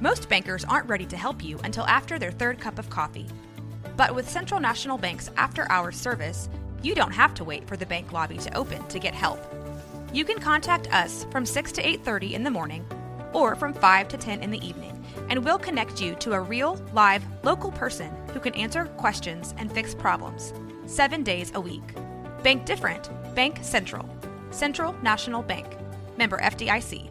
Most bankers aren't ready to help you until after their third cup of coffee. But with Central National Bank's after-hours service, you don't have to wait for the bank lobby to open to get help. You can contact us from 6 to 8:30 in the morning or from 5 to 10 in the evening, and we'll connect you to a real, live, local person who can answer questions and fix problems 7 days a week. Bank different. Bank Central. Central National Bank. Member FDIC.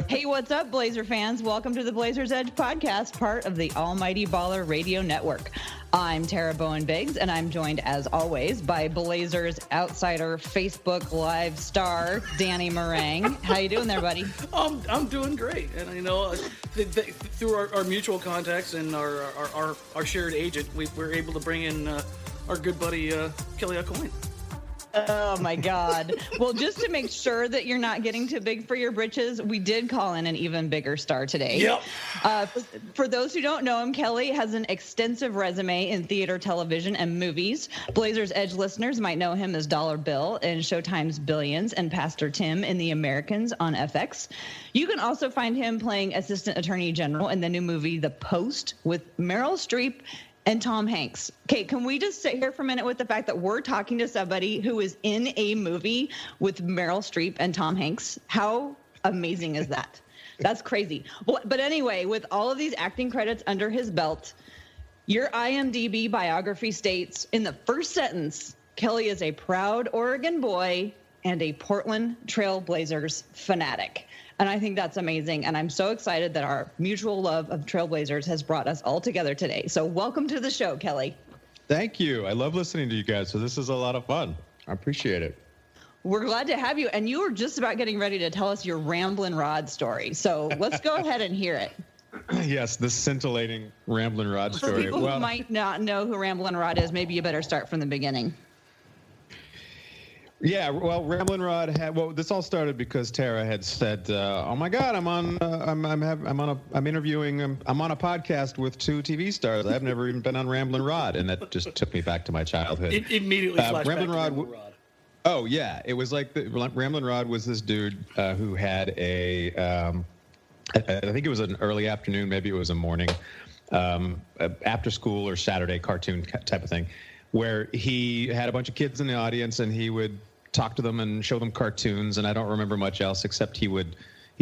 Hey, what's up, Blazer fans? Welcome to the Blazers Edge podcast, part of the Almighty Baller Radio Network. I'm Tara Bowen-Biggs, and I'm joined, as always, by Blazers outsider, Facebook Live star, Danny Meringue. How you doing there, buddy? I'm doing great, and I know through our mutual contacts and our shared agent, we're able to bring in our good buddy Kelly AuCoin. Oh, my God. Well, just to make sure that you're not getting too big for your britches, we did call in an even bigger star today. Yep. For those who don't know him, Kelly has an extensive resume in theater, television, and movies. Blazers Edge listeners might know him as Dollar Bill in Showtime's Billions and Pastor Tim in The Americans on FX. You can also find him playing Assistant Attorney General in the new movie The Post with Meryl Streep and Tom Hanks. Okay, can we just sit here for a minute with the fact that we're talking to somebody who is in a movie with Meryl Streep and Tom Hanks? How amazing is that? That's crazy. Well, but anyway, with all of these acting credits under his belt, your IMDb biography states in the first sentence, Kelly is a proud Oregon boy and a Portland Trail Blazers fanatic. And I think that's amazing. And I'm so excited that our mutual love of Trailblazers has brought us all together today. So welcome to the show, Kelly. Thank you. I love listening to you guys. So this is a lot of fun. I appreciate it. We're glad to have you. And you were just about getting ready to tell us your Ramblin' Rod story. So let's go ahead and hear it. Yes, the scintillating Ramblin' Rod story. For people who might not know who Ramblin' Rod is, maybe you better start from the beginning. Yeah, well, Ramblin' Rod this all started because Tara had said, "Oh my God, I'm on a podcast with two TV stars. I've never even been on Ramblin' Rod," and that just took me back to my childhood. It immediately flashed Ramblin' back to Rod. Ramblin' Rod. Oh yeah, it was like Ramblin' Rod was this dude who had I think it was an early afternoon, maybe it was a morning, after school or Saturday cartoon type of thing, where he had a bunch of kids in the audience and he would talk to them and show them cartoons, and I don't remember much else except he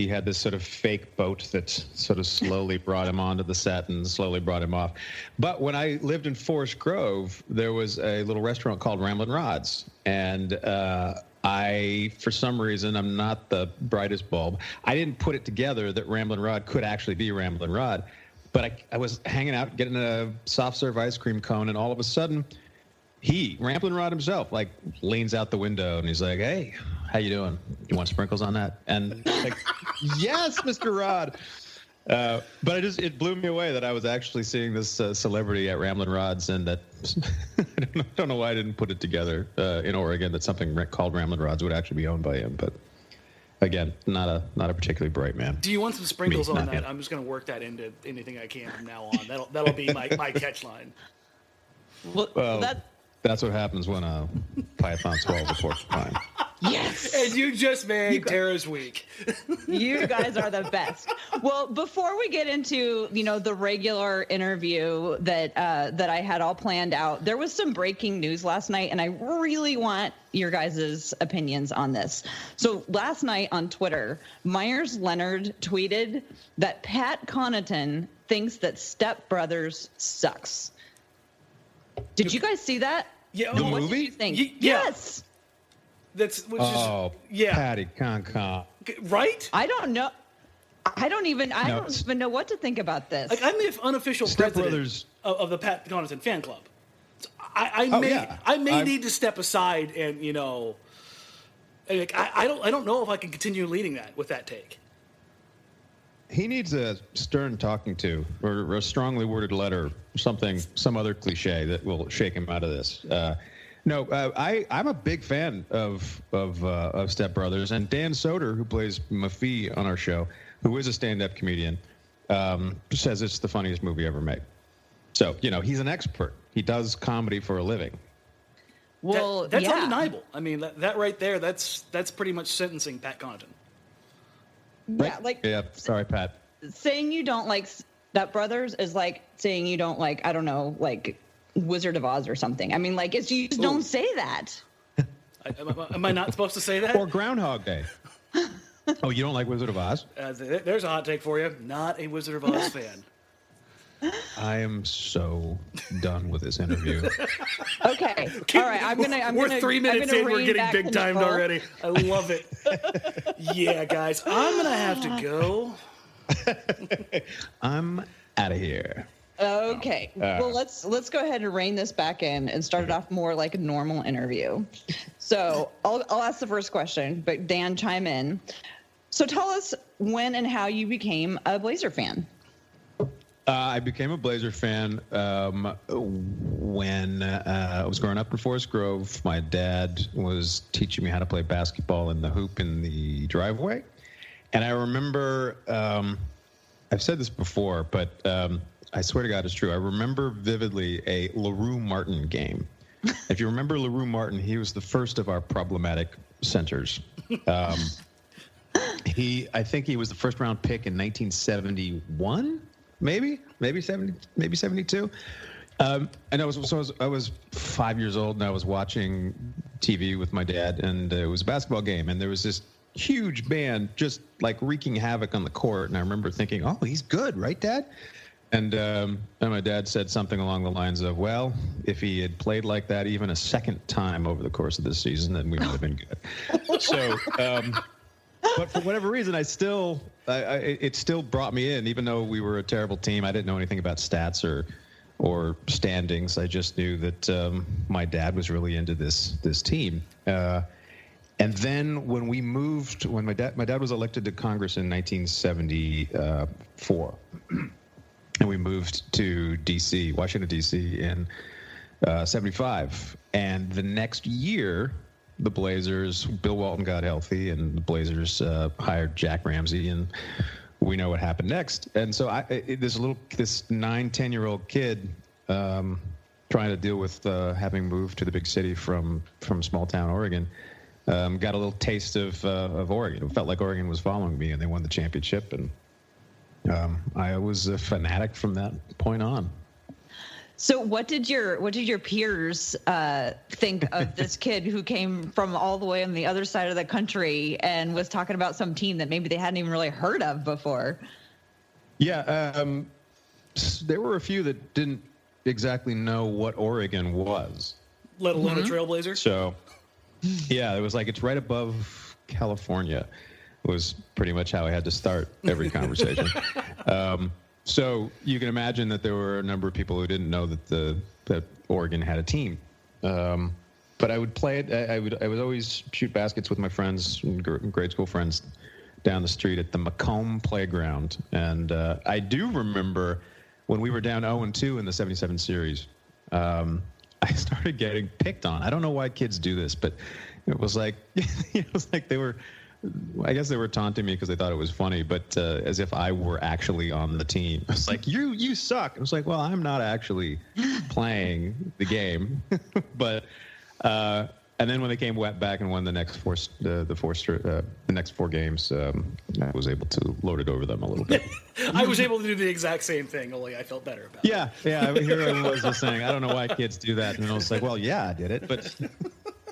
had this sort of fake boat that sort of slowly brought him onto the set and slowly brought him off. But when I lived in Forest Grove, there was a little restaurant called Ramblin' Rod's, and for some reason, I'm not the brightest bulb. I didn't put it together that Ramblin' Rod could actually be Ramblin' Rod, but I was hanging out getting a soft serve ice cream cone, and all of a sudden, Ramblin' Rod himself, like, leans out the window and he's like, "Hey, how you doing? You want sprinkles on that?" And like, "Yes, Mr. Rod." But it blew me away that I was actually seeing this celebrity at Ramblin' Rod's, and that I don't know why I didn't put it together in Oregon that something called Ramblin' Rod's would actually be owned by him. But again, not a particularly bright man. Do you want some sprinkles on that? I'm just going to work that into anything I can from now on. That'll be my catch line. Well, that's what happens when a python swallows a porcupine. Yes. And you just made Tara's week. You guys are the best. Well, before we get into, the regular interview that I had all planned out, there was some breaking news last night, and I really want your guys' opinions on this. So last night on Twitter, Myers Leonard tweeted that Pat Connaughton thinks that Step Brothers sucks. Did you guys see that? Yeah. The what movie? Did you think? Yeah. Yes. Patty Con. Right? I don't know. I don't even know what to think about this. Like, I'm the unofficial Step president Brothers of the Pat Connaughton fan club. So I may need to step aside and I don't know if I can continue leading that with that take. He needs a stern talking to, or a strongly worded letter, some other cliche that will shake him out of this. I'm a big fan of Step Brothers, and Dan Soder, who plays Mafi on our show, who is a stand-up comedian, says it's the funniest movie ever made. So he's an expert. He does comedy for a living. Well, that's undeniable. I mean, that right there, that's pretty much sentencing Pat Connaughton. Yeah, right? Yeah. Sorry, Pat. Saying you don't like Step Brothers is like saying you don't like, I don't know, like Wizard of Oz or something. I mean, like, you just don't say that. Am I not supposed to say that? Or Groundhog Day. Oh, you don't like Wizard of Oz? There's a hot take for you. Not a Wizard of Oz fan. I am so done with this interview. Okay. All right. We're 3 minutes in. We're getting big timed already. I love it. Yeah, guys. I'm going to have to go. I'm out of here. Okay. Well, let's go ahead and rein this back in and start it off more like a normal interview. So I'll ask the first question, but Dan, chime in. So tell us when and how you became a Blazer fan. I became a Blazer fan when I was growing up in Forest Grove. My dad was teaching me how to play basketball in the hoop in the driveway. And I remember, I've said this before, but I swear to God it's true. I remember vividly a LaRue Martin game. If you remember LaRue Martin, he was the first of our problematic centers. I think he was the first round pick in 1971. Maybe 72. And I was 5 years old, and I was watching TV with my dad, and it was a basketball game, and there was this huge band just like wreaking havoc on the court, and I remember thinking, "Oh, he's good, right, Dad?" And my dad said something along the lines of, "Well, if he had played like that even a second time over the course of this season, then we might have been good." So. But for whatever reason, it still brought me in, even though we were a terrible team. I didn't know anything about stats or standings. I just knew that my dad was really into this team. And then when we moved, when my dad was elected to Congress in 1974, and we moved to D.C., Washington, D.C. in 75. And the next year, the Blazers, Bill Walton got healthy, and the Blazers hired Jack Ramsey, and we know what happened next. And so this 9-10-year-old kid trying to deal with having moved to the big city from small town Oregon, got a little taste of Oregon. It felt like Oregon was following me, and they won the championship, and I was a fanatic from that point on. So what did your peers think of this kid who came from all the way on the other side of the country and was talking about some team that maybe they hadn't even really heard of before? Yeah, there were a few that didn't exactly know what Oregon was, let alone a Trailblazer. So, yeah, it was like it's right above California. Was pretty much how I had to start every conversation. So you can imagine that there were a number of people who didn't know that Oregon had a team. But I would play it. I would always shoot baskets with my friends, grade school friends, down the street at the Macomb Playground. And I do remember when we were down 0-2 in the 77 series, I started getting picked on. I don't know why kids do this, but it was like they were. I guess they were taunting me because they thought it was funny, but as if I were actually on the team. It's like, you suck. I was like, well, I'm not actually playing the game. But and then when they came back and won the next next four games, I was able to load it over them a little bit. I was able to do the exact same thing, only I felt better about it. Yeah. Here I was just saying, I don't know why kids do that. And I was like, well, yeah, I did it, but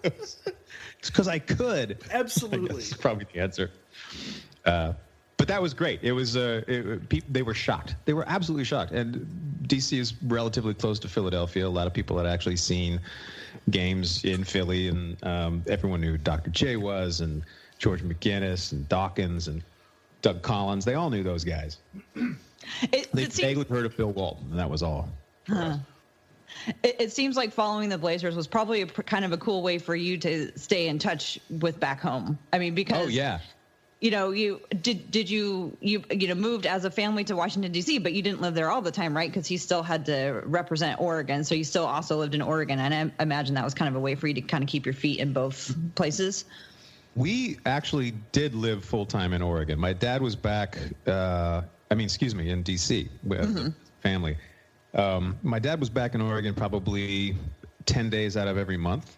it's because I could. Absolutely. That's probably the answer. But that was great. It was. They were shocked. They were absolutely shocked. And DC is relatively close to Philadelphia. A lot of people had actually seen games in Philly, and everyone knew who Dr. J was, and George McGinnis, and Dawkins, and Doug Collins. They all knew those guys. They vaguely heard of Bill Walton, and that was all. It seems like following the Blazers was probably kind of a cool way for you to stay in touch with back home. I mean, because you moved as a family to Washington D.C., but you didn't live there all the time, right? Because you still had to represent Oregon, so you still also lived in Oregon, and I imagine that was kind of a way for you to kind of keep your feet in both places. We actually did live full time in Oregon. My dad was back. In D.C. with the family. My dad was back in Oregon probably 10 days out of every month,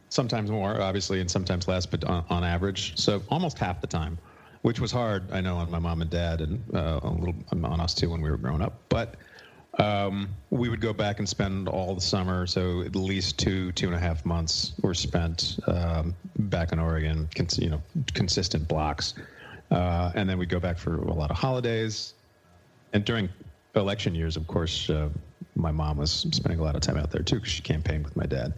sometimes more, obviously, and sometimes less, but on average. So almost half the time which was hard, I know, on my mom and dad, and a little on us too when we were growing up. But we would go back and spend all the summer, so at least 2.5 months were spent back in Oregon, consistent blocks. And then we'd go back for a lot of holidays. And during election years, of course, my mom was spending a lot of time out there too, because she campaigned with my dad.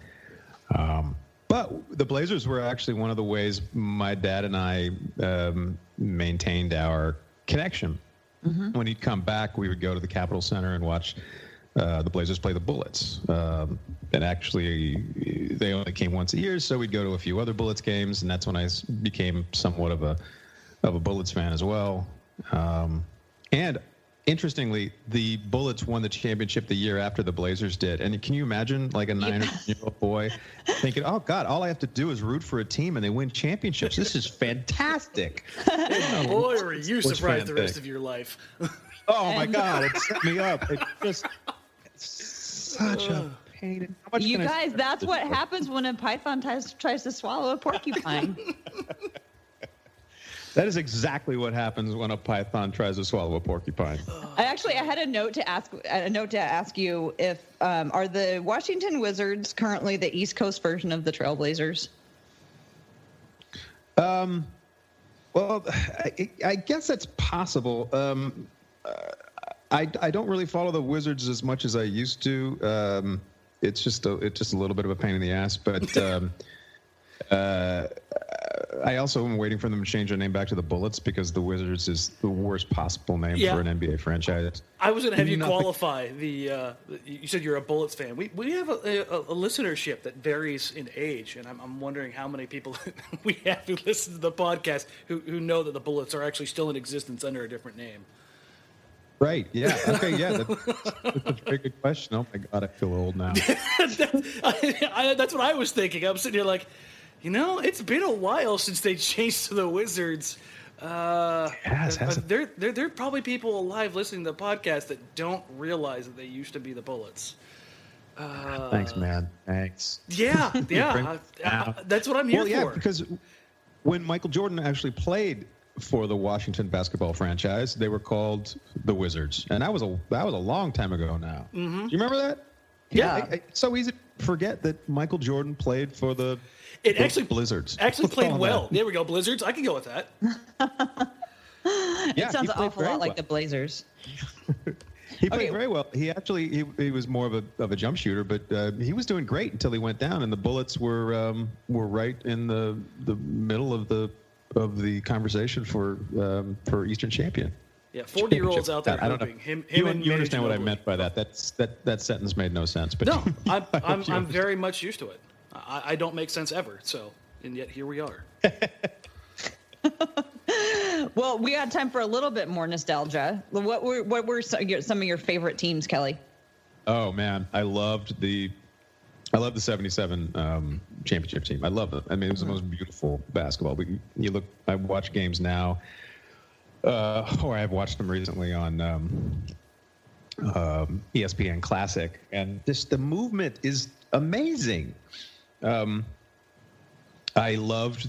But the Blazers were actually one of the ways my dad and I maintained our connection. Mm-hmm. When he'd come back, we would go to the Capitol Center and watch the Blazers play the Bullets. And actually, they only came once a year, so we'd go to a few other Bullets games, and that's when I became somewhat of a Bullets fan as well. And interestingly, the Bullets won the championship the year after the Blazers did. And can you imagine, like, a 9 or 10-year-old boy thinking, oh, God, all I have to do is root for a team and they win championships. This is fantastic. Boy, were you surprised the rest of your life. Oh, my God, it set me up. It's such a pain. You guys, that's what happens when a python tries to swallow a porcupine. That is exactly what happens when a python tries to swallow a porcupine. I had a note to ask you if are the Washington Wizards currently the East Coast version of the Trailblazers? Well, I guess that's possible. I don't really follow the Wizards as much as I used to. It's just a little bit of a pain in the ass, but. I also am waiting for them to change their name back to the Bullets, because the Wizards is the worst possible name for an NBA franchise. I was going to have you qualify the. You said you're a Bullets fan. We have a listenership that varies in age, and I'm wondering how many people we have who listen to the podcast who know that the Bullets are actually still in existence under a different name. Right. Yeah. Okay. Yeah. That's a very good question. Oh my God, I feel old now. That's what I was thinking. I'm sitting here like, it's been a while since they changed to the Wizards. There are probably people alive listening to the podcast that don't realize that they used to be the Bullets. Thanks, man. Thanks. Yeah. That's what I'm here for. Well, yeah, because when Michael Jordan actually played for the Washington basketball franchise, they were called the Wizards, and that was a long time ago now. Mm-hmm. Do you remember that? Yeah. It's so easy to forget that Michael Jordan played for the Blizzards. Actually played well. There we go, Blizzards. I can go with that. It sounds an awful lot like the Blazers. He played very well. He actually he was more of a jump shooter, but he was doing great until he went down, and the Bullets were right in the middle of the conversation for Eastern Champion. Yeah, 40-year-olds out there hoping him. You understand what I meant by that? That sentence made no sense. But no, I'm very much used to it. I don't make sense ever. So, and yet here we are. Well, we got time for a little bit more nostalgia. What were some of your favorite teams, Kelly? Oh man, I loved the 77 championship team. I love it. I mean, it was the most beautiful basketball. I watch games now, or I've watched them recently on ESPN Classic, and the movement is amazing. I loved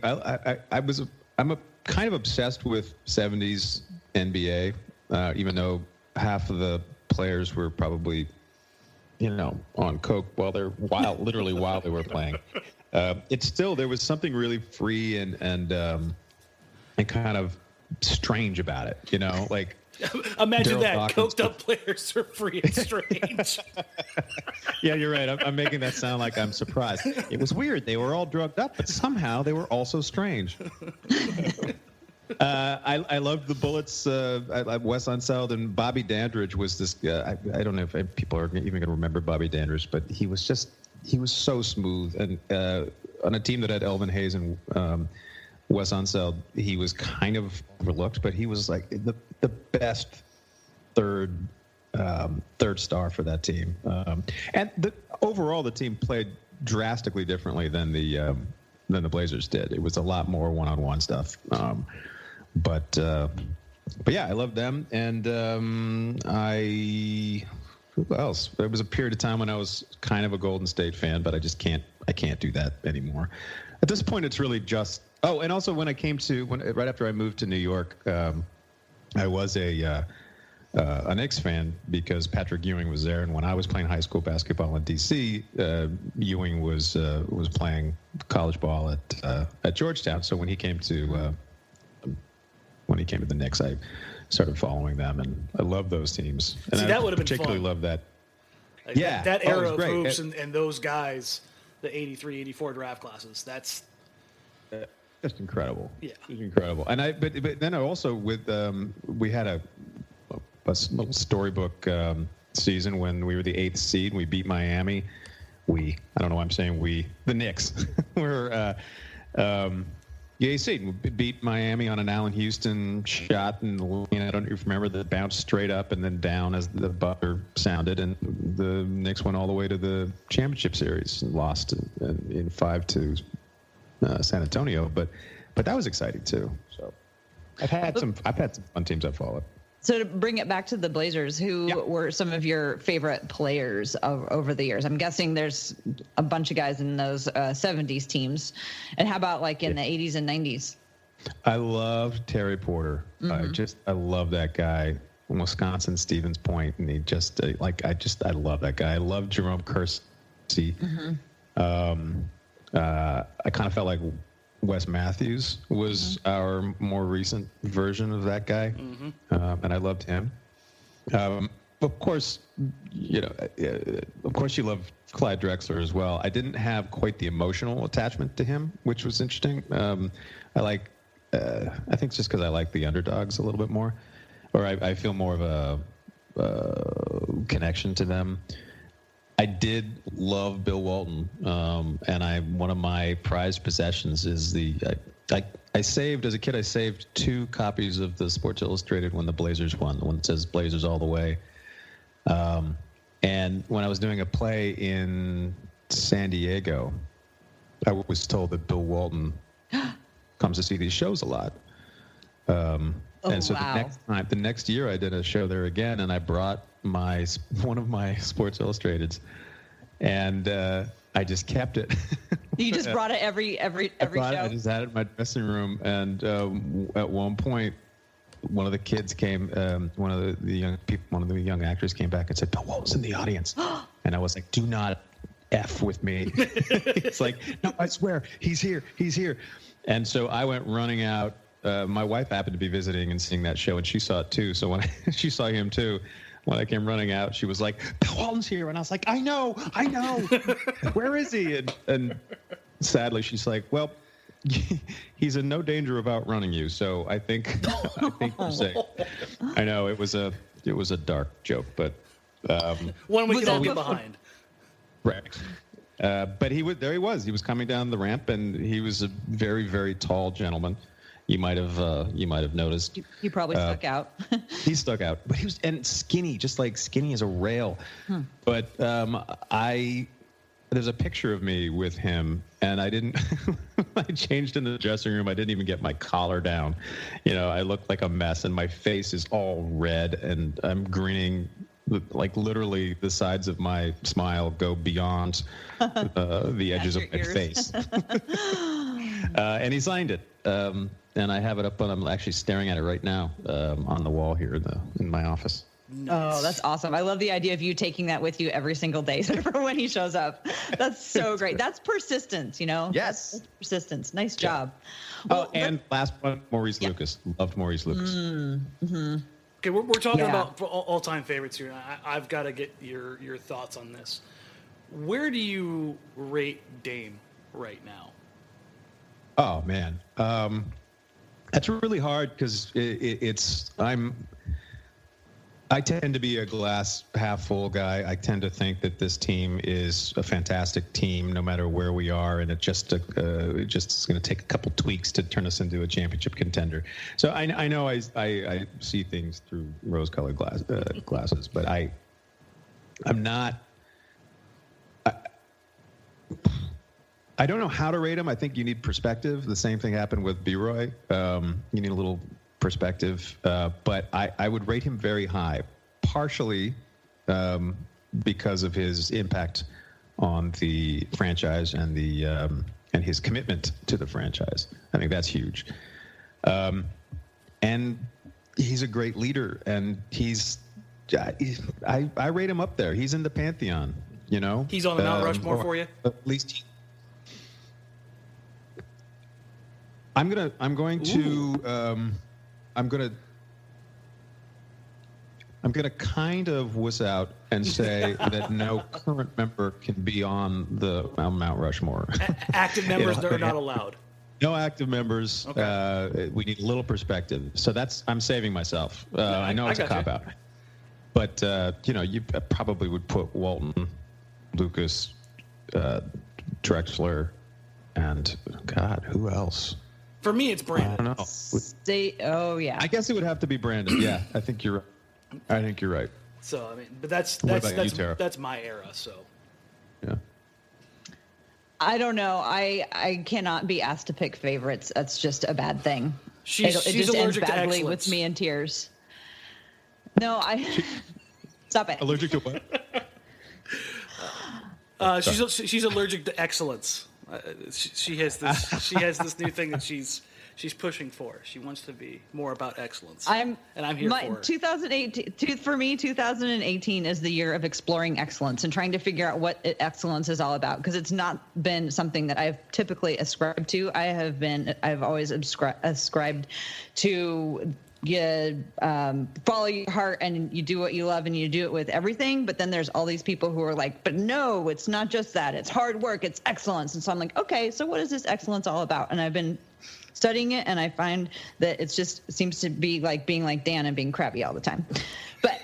I'm kind of obsessed with 70s NBA, even though half of the players were probably, on coke while they were playing. It's still, there was something really free and kind of strange about it, like. Imagine Daryl that coked up players are free and strange. Yeah, you're right. I'm making that sound like I'm surprised. It was weird. They were all drugged up, but somehow they were also strange. I loved the Bullets. Wes Unseld and Bobby Dandridge was this. I don't know if people are even going to remember Bobby Dandridge, but he was so smooth. And on a team that had Elvin Hayes and Wes Unseld, he was kind of overlooked, but he was like the best third star for that team. And overall, the team played drastically differently than the Blazers did. It was a lot more one-on-one stuff. But yeah, I love them. And who else? There was a period of time when I was kind of a Golden State fan, but I can't do that anymore. At this point, it's really just Oh, and also when I came to right after I moved to New York, I was a Knicks fan because Patrick Ewing was there, and when I was playing high school basketball in DC, Ewing was playing college ball at Georgetown. So when he came to the Knicks, I started following them, and I love those teams. And See, that would have been particularly fun. Love that. Like Yeah, that era of great. hoops and those guys, the 83, 84 draft classes. That's just incredible. Yeah, just incredible. And but then I also with we had a little storybook season when we were the 8th seed. We beat Miami. I don't know why I'm saying we. The Knicks were the 8th seed. We beat Miami on an Allen Houston shot, and I don't know if you remember, that bounced straight up and then down as the buzzer sounded, and the Knicks went all the way to the championship series and lost in 5 to San Antonio. But that was exciting too. So I've had some fun teams I've followed. So to bring it back to the Blazers, who were some of your favorite players over the years? I'm guessing there's a bunch of guys in those 70s teams. And how about like in the 80s and 90s? I love Terry Porter. I love that guy. Wisconsin Stevens Point, and he just I love that guy. I love Jerome Kersey. I kind of felt like Wes Matthews was our more recent version of that guy, and I loved him. Of course, you love Clyde Drexler as well. I didn't have quite the emotional attachment to him, which was interesting. I think it's just because I like the underdogs a little bit more, or I feel more of a connection to them. I did love Bill Walton, and one of my prized possessions is I saved, as a kid, I saved 2 copies of the Sports Illustrated when the Blazers won, the one that says Blazers all the way. And when I was doing a play in San Diego, I was told that Bill Walton comes to see these shows a lot. And so the next year I did a show there again, and I brought one of my Sports Illustrateds, and I just kept it. You just brought it every show? I just had it in my dressing room, and at one point, one of the kids came, one of the young actors came back and said, "Bill Walton's in the audience," and I was like, "Do not F with me." It's like, "No, I swear, he's here." And so I went running out. My wife happened to be visiting and seeing that show, and she saw it too. So when she saw him too, when I came running out, she was like, "Bill Walton's here," and I was like, "I know. Where is he?" And sadly, she's like, "Well, he's in no danger of outrunning you, so I think you're safe." I know it was a dark joke, but one we can all get behind. Right. But he was coming down the ramp, and he was a very, very tall gentleman. You might have noticed. He probably stuck out. He stuck out, but he was skinny, just like skinny as a rail. But there's a picture of me with him, and I didn't. I changed in the dressing room. I didn't even get my collar down. I looked like a mess, and my face is all red, and I'm grinning. Like literally, the sides of my smile go beyond the edges of my face. And he signed it. And I have it up, and I'm actually staring at it right now on the wall here in my office. Nice. Oh, that's awesome. I love the idea of you taking that with you every single day for when he shows up. That's so great. That's persistence, Yes. That's persistence. Nice job. Well, and last one, Maurice Lucas. Loved Maurice Lucas. Okay, we're talking about all-time favorites here. I've got to get your thoughts on this. Where do you rate Dame right now? Oh, man. That's really hard because I tend to be a glass half full guy. I tend to think that this team is a fantastic team no matter where we are, and it's just going to take a couple tweaks to turn us into a championship contender. So I know I see things through rose-colored glasses, but I'm not. I don't know how to rate him. I think you need perspective. The same thing happened with B-Roy. You need a little perspective. But I would rate him very high, partially because of his impact on the franchise and and his commitment to the franchise. I think that's huge. And he's a great leader, and I rate him up there. He's in the pantheon, you know. He's on the Mount Rushmore for you? At least I'm going to kind of wuss out and say that no current member can be on the Mount Rushmore. Active members are not allowed. No active members. Okay. We need a little perspective. So I'm saving myself. I know it's a cop-out. But, you probably would put Walton, Lucas, Drexler, and, God, who else? For me, it's Brandon. I don't know. Yeah. I guess it would have to be Brandon. Yeah, I think you're right. So, I mean, but that's my era, so. Yeah. I don't know. I cannot be asked to pick favorites. That's just a bad thing. She's just allergic ends badly to excellence. with me in tears. No, stop it. Allergic to what? She's allergic to excellence. She has this new thing that she's pushing for. She wants to be more about excellence. I'm here for her. 2018 for me. 2018 is the year of exploring excellence and trying to figure out what excellence is all about, because it's not been something that I've typically ascribed to. I've always ascribed to follow your heart and you do what you love and you do it with everything. But then there's all these people who are like, but no, it's not just that. It's hard work. It's excellence. And so I'm like, okay, so what is this excellence all about? And I've been studying it, and I find that it seems to be like being like Dan and being crabby all the time. But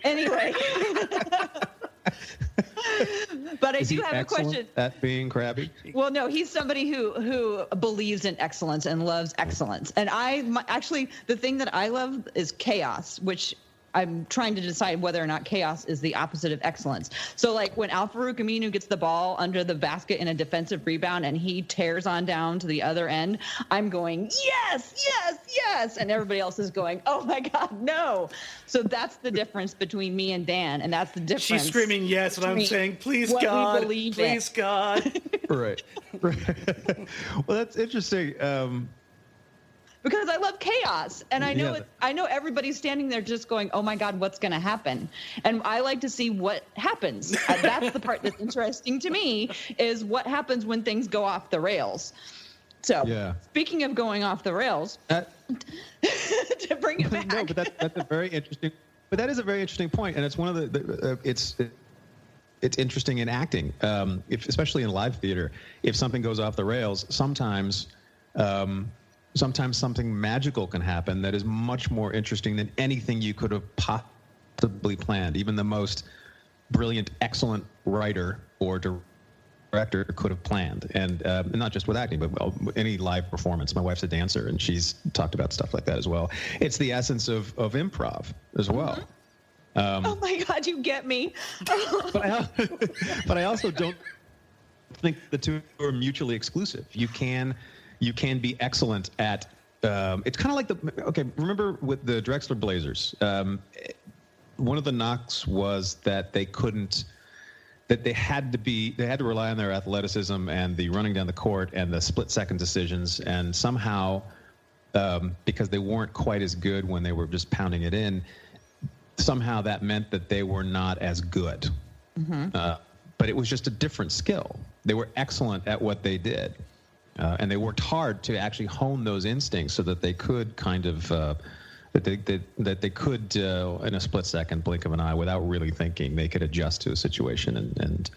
anyway, but I do have a question. At being crabby? Well, no, he's somebody who believes in excellence and loves excellence. And actually, the thing that I love is chaos, which I'm trying to decide whether or not chaos is the opposite of excellence. So like when Al-Farouq Aminu gets the ball under the basket in a defensive rebound and he tears on down to the other end, I'm going, yes, yes, yes. And everybody else is going, oh my God, no. So that's the difference between me and Dan. And that's the difference. She's screaming yes, and I'm saying, please God, please God. Right. Well, that's interesting. Because I love chaos, and I know everybody's standing there just going, "Oh my God, what's going to happen?" And I like to see what happens. That's the part that's interesting to me, is what happens when things go off the rails. So, Speaking of going off the rails, to bring it back. No, but that's a very interesting. But that is a very interesting point, and it's one of the it's interesting in acting, especially in live theater. If something goes off the rails, sometimes something magical can happen that is much more interesting than anything you could have possibly planned. Even the most brilliant, excellent writer or director could have planned. And not just with acting, but any live performance. My wife's a dancer, and she's talked about stuff like that as well. It's the essence of improv as well. Oh my God, you get me. But I also don't think the two are mutually exclusive. You can be excellent at it's kind of like remember with the Drexler Blazers, one of the knocks was that they had to rely on their athleticism and the running down the court and the split-second decisions, and somehow because they weren't quite as good when they were just pounding it in, somehow that meant that they were not as good. But it was just a different skill. They were excellent at what they did. And they worked hard to actually hone those instincts so that they could kind of that they could in a split second, blink of an eye, without really thinking, they could adjust to a situation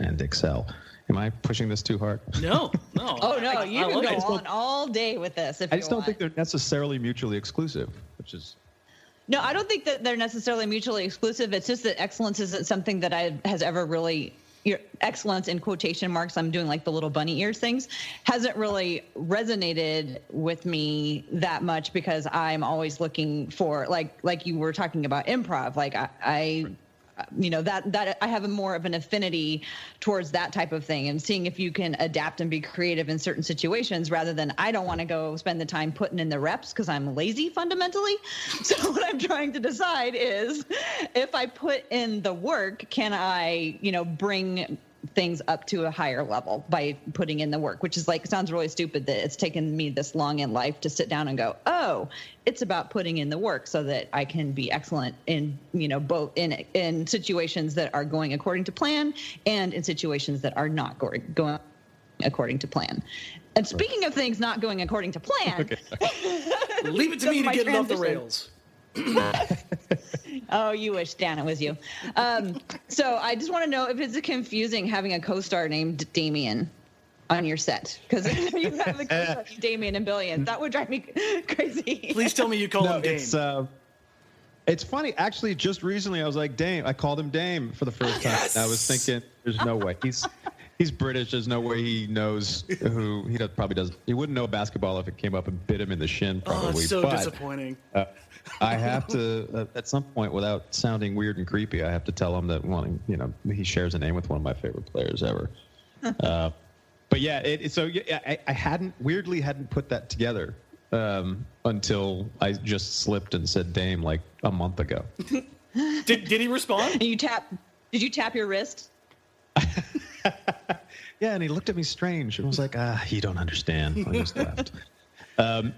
and excel. Am I pushing this too hard? No. Oh no, you can go on all day with this. I just don't think they're necessarily mutually exclusive, which is. No, I don't think that they're necessarily mutually exclusive. It's just that excellence isn't something that has ever really. Your excellence in quotation marks, I'm doing like the little bunny ears things, hasn't really resonated with me that much, because I'm always looking for like you were talking about improv. Like I that I have more of an affinity towards that type of thing, and seeing if you can adapt and be creative in certain situations, rather than I don't want to go spend the time putting in the reps because I'm lazy fundamentally. So what I'm trying to decide is, if I put in the work, can I, bring things up to a higher level by putting in the work, which is like, sounds really stupid that it's taken me this long in life to sit down and go, oh, it's about putting in the work so that I can be excellent in, both in situations that are going according to plan and in situations that are not going according to plan. And speaking of things not going according to plan, leave it to me to get it off the rails. Oh, you wish, Dan, it was you. So I just want to know if it's confusing having a co-star named Damian on your set, because you have a co-star named Damian in Billions. That would drive me crazy. Please tell me you call him Dame. It's funny. Actually, just recently I was like, Dame. I called him Dame for the first time. Yes. I was thinking, there's no way. He's British. There's no way he knows who he probably doesn't. He wouldn't know basketball if it came up and bit him in the shin. Probably. Oh, it's so disappointing. I have to, at some point, without sounding weird and creepy, I have to tell him that he shares a name with one of my favorite players ever. But yeah, I hadn't put that together until I just slipped and said Dame like a month ago. Did he respond? And did you tap your wrist? Yeah, and he looked at me strange and was like, you don't understand. I just left.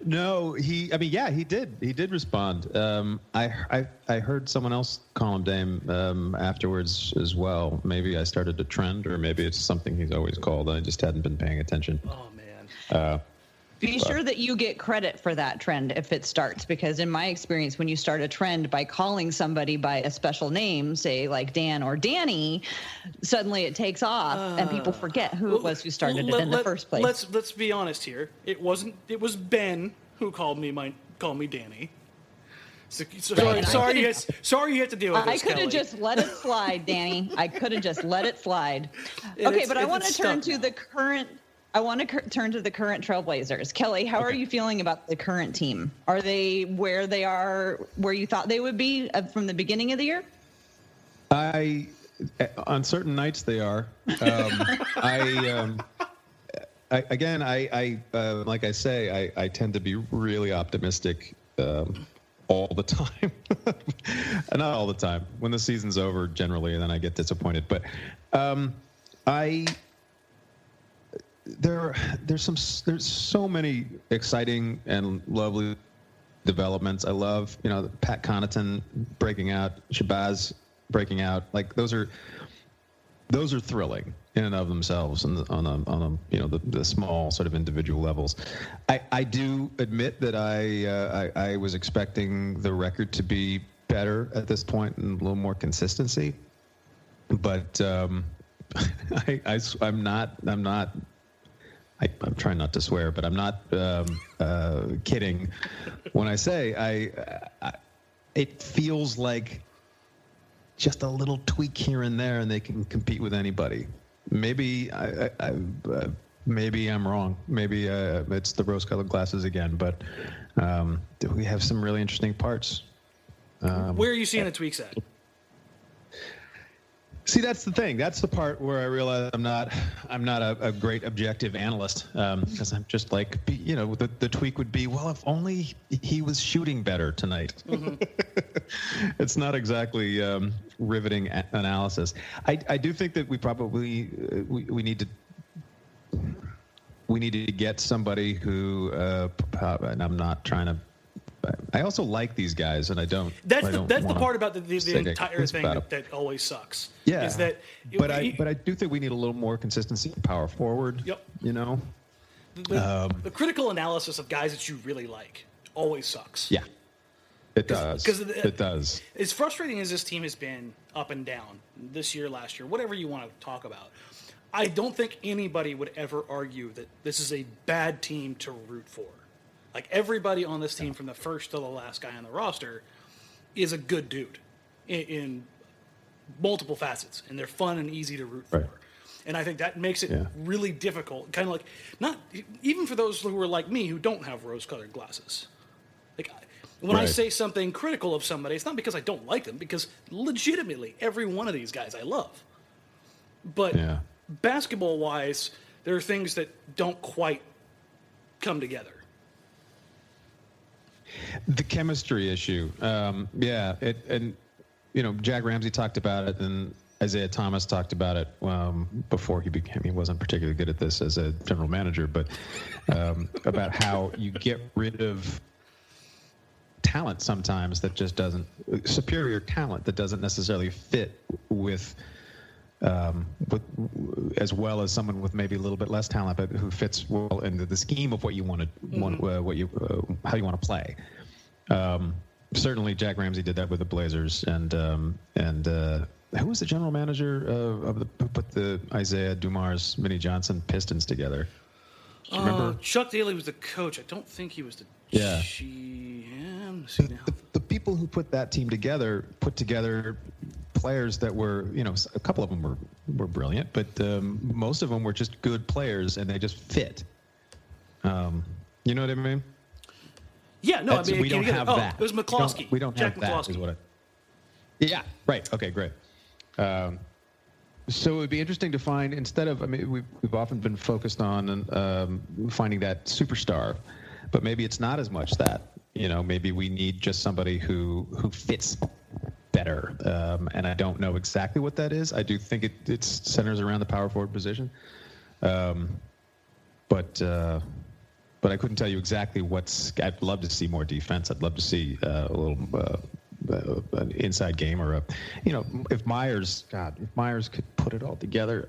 No, he did. He did respond. I heard someone else call him Dame afterwards as well. Maybe I started a trend, or maybe it's something he's always called. I just hadn't been paying attention. Oh, man. Be sure that you get credit for that trend if it starts, because in my experience, when you start a trend by calling somebody by a special name, say like Dan or Danny, suddenly it takes off and people forget who it was who started it in the first place. Let's be honest here. It was Ben who called me Danny. Sorry you had to deal with this, I could have Kelly. just let it slide, Danny. I could have just let it slide. Okay, but I want to turn to the current. I want to turn to the current Trailblazers. Kelly, how are you feeling about the current team? Are they where they are, where you thought they would be from the beginning of the year? On certain nights they are. Like I say, I tend to be really optimistic all the time. Not all the time. When the season's over, generally, and then I get disappointed. But there's so many exciting and lovely developments. I love, Pat Connaughton breaking out, Shabazz breaking out. Like those are thrilling in and of themselves, and on the small sort of individual levels. I do admit that I was expecting the record to be better at this point and a little more consistency, but I'm trying not to swear, but I'm not kidding when I say it feels like just a little tweak here and there, and they can compete with anybody. Maybe maybe I'm wrong. Maybe it's the rose-colored glasses again. But we have some really interesting parts. Where are you seeing the tweaks at? See, that's the thing. That's the part where I realize I'm not a great objective analyst, because I'm just like, the tweak would be, well, if only he was shooting better tonight. Mm-hmm. It's not exactly riveting analysis. I do think that we probably we need to get somebody who, and I'm not trying to. I also like these guys, and I don't. That's the part about the entire thing that always sucks. Yeah, is that. But I do think we need a little more consistency in power forward. Yep. The critical analysis of guys that you really like always sucks. Yeah, it does. It does. As frustrating as this team has been up and down this year, last year, whatever you want to talk about, I don't think anybody would ever argue that this is a bad team to root for. Like, everybody on this team, from the first to the last guy on the roster, is a good dude in multiple facets, and they're fun and easy to root for. And I think that makes it really difficult, kind of like, not even for those who are like me who don't have rose-colored glasses. Like, when I say something critical of somebody, it's not because I don't like them, because legitimately every one of these guys I love. But basketball-wise, there are things that don't quite come together. The chemistry issue, Jack Ramsey talked about it, and Isaiah Thomas talked about it before he wasn't particularly good at this as a general manager, but about how you get rid of talent sometimes that just doesn't, superior talent that doesn't necessarily fit with as well as someone with maybe a little bit less talent, but who fits well into the scheme of what you want to, how you want to play. Certainly, Jack Ramsey did that with the Blazers, and who was the general manager who put the Isaiah Dumars, Vinnie Johnson Pistons together? Do you remember? Chuck Daly was the coach. I don't think he was the GM. The people who put that team together put together players that were, a couple of them were brilliant, but most of them were just good players, and they just fit. You know what I mean? Yeah, no, we don't have that. It was McCloskey. We don't Jack have that. McCloskey. Is what yeah, right. Okay, great. So it would be interesting to find, instead of, we've often been focused on finding that superstar, but maybe it's not as much that. Maybe we need just somebody who fits better, and I don't know exactly what that is. I do think it centers around the power forward position, but I couldn't tell you exactly I'd love to see more defense. I'd love to see a little an inside game, or if Myers could put it all together.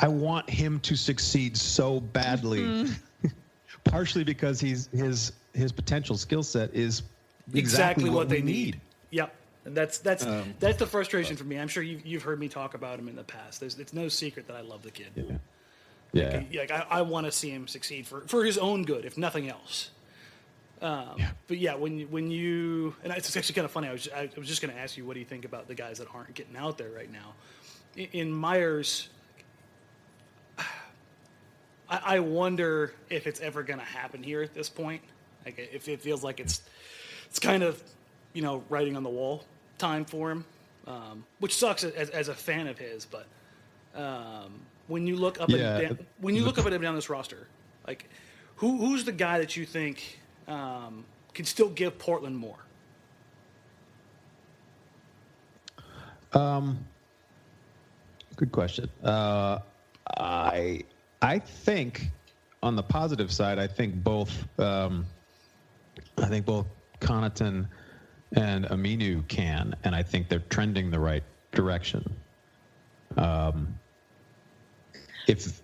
I want him to succeed so badly, partially because his potential skill set is exactly what they need. Yep. And that's the frustration for me. I'm sure you've heard me talk about him in the past. It's no secret that I love the kid. Yeah. I want to see him succeed for his own good, if nothing else. But yeah, when you, and it's actually kind of funny. I was just going to ask you, what do you think about the guys that aren't getting out there right now? In Myers, I wonder if it's ever going to happen here at this point. Like, if it feels like it's kind of, writing on the wall time for him, which sucks as a fan of his. But when you look up and down this roster, like who's the guy that you think can still give Portland more? Good question. I think on the positive side, I think both Connaughton and Aminu can, and I think they're trending the right direction. If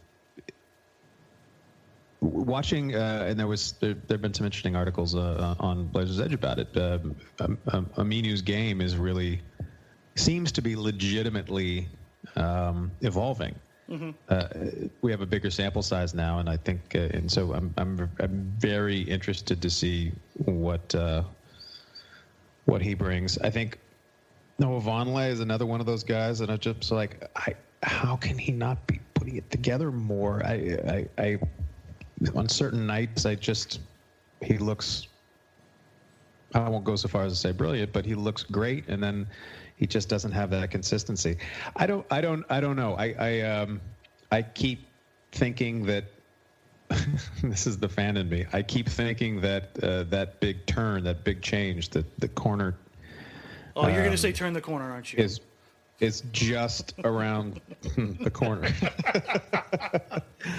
watching, and there've been some interesting articles on Blazers Edge about it. Aminu's game seems to be legitimately evolving. Mm-hmm. We have a bigger sample size now, and I think, and so I'm very interested to see what he brings. I think Noah Vonleh is another one of those guys, and I just how can he not be putting it together more? I on certain nights, he looks, I won't go so far as to say brilliant, but he looks great, and then he just doesn't have that consistency. I don't know. I keep thinking that this is the fan in me. I keep thinking that that big turn, that big change, the corner. Oh, you're going to say turn the corner, aren't you? Is just around the corner.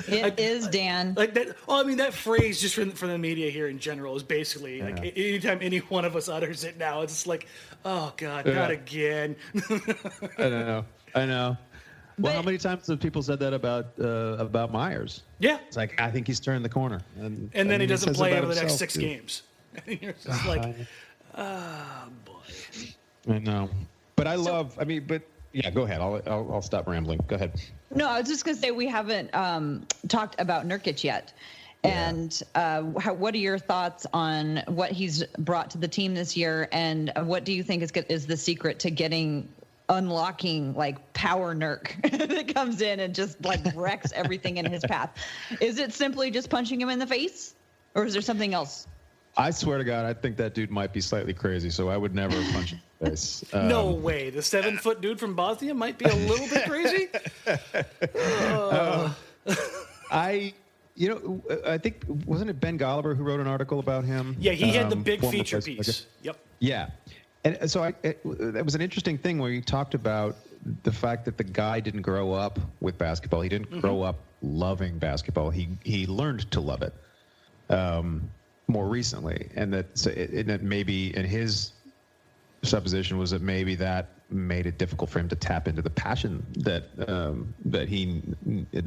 It is, Dan. Like that. Well, that phrase just for the media here in general is basically like anytime any one of us utters it now, it's just like, oh God, not again. I know. Well, how many times have people said that about Myers? Yeah. It's like, I think he's turned the corner. And then he doesn't play over the next 6 games. And you're just like, boy. I know. But go ahead. I'll stop rambling. Go ahead. No, I was just going to say we haven't talked about Nurkic yet. Yeah. And what are your thoughts on what he's brought to the team this year? And what do you think is the secret to unlocking like power Nurk that comes in and just like wrecks everything in his path? Is it simply just punching him in the face, or is there something else? I swear to God, I think that dude might be slightly crazy, so I would never punch him in the face. No way. The 7-foot dude from Bosnia might be a little bit crazy. I think, wasn't it Ben Golliver who wrote an article about him? Yeah, he had the big feature piece. Yep. Yeah. And so that was an interesting thing where you talked about the fact that the guy didn't grow up with basketball. He didn't grow up loving basketball. He learned to love it more recently, and that maybe in his supposition was that maybe that made it difficult for him to tap into the passion that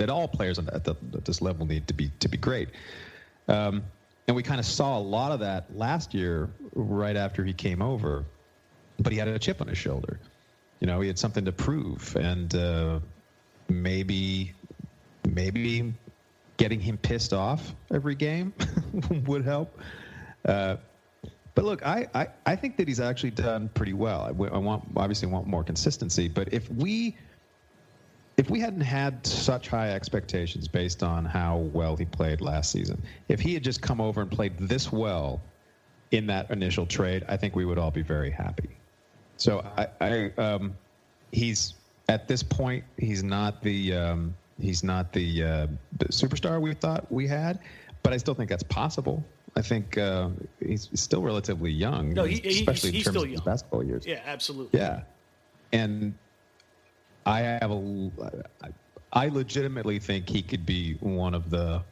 all players at this level need to be great. And we kind of saw a lot of that last year, right after he came over. But he had a chip on his shoulder. He had something to prove, and maybe getting him pissed off every game would help. But look, I think that he's actually done pretty well. I obviously want more consistency, but if we hadn't had such high expectations based on how well he played last season, if he had just come over and played this well in that initial trade, I think we would all be very happy. So he's at this point, he's not the superstar we thought we had, but I still think that's possible. I think he's still relatively young, especially in terms of his basketball years. Yeah, absolutely. Yeah, and I legitimately think he could be one of the.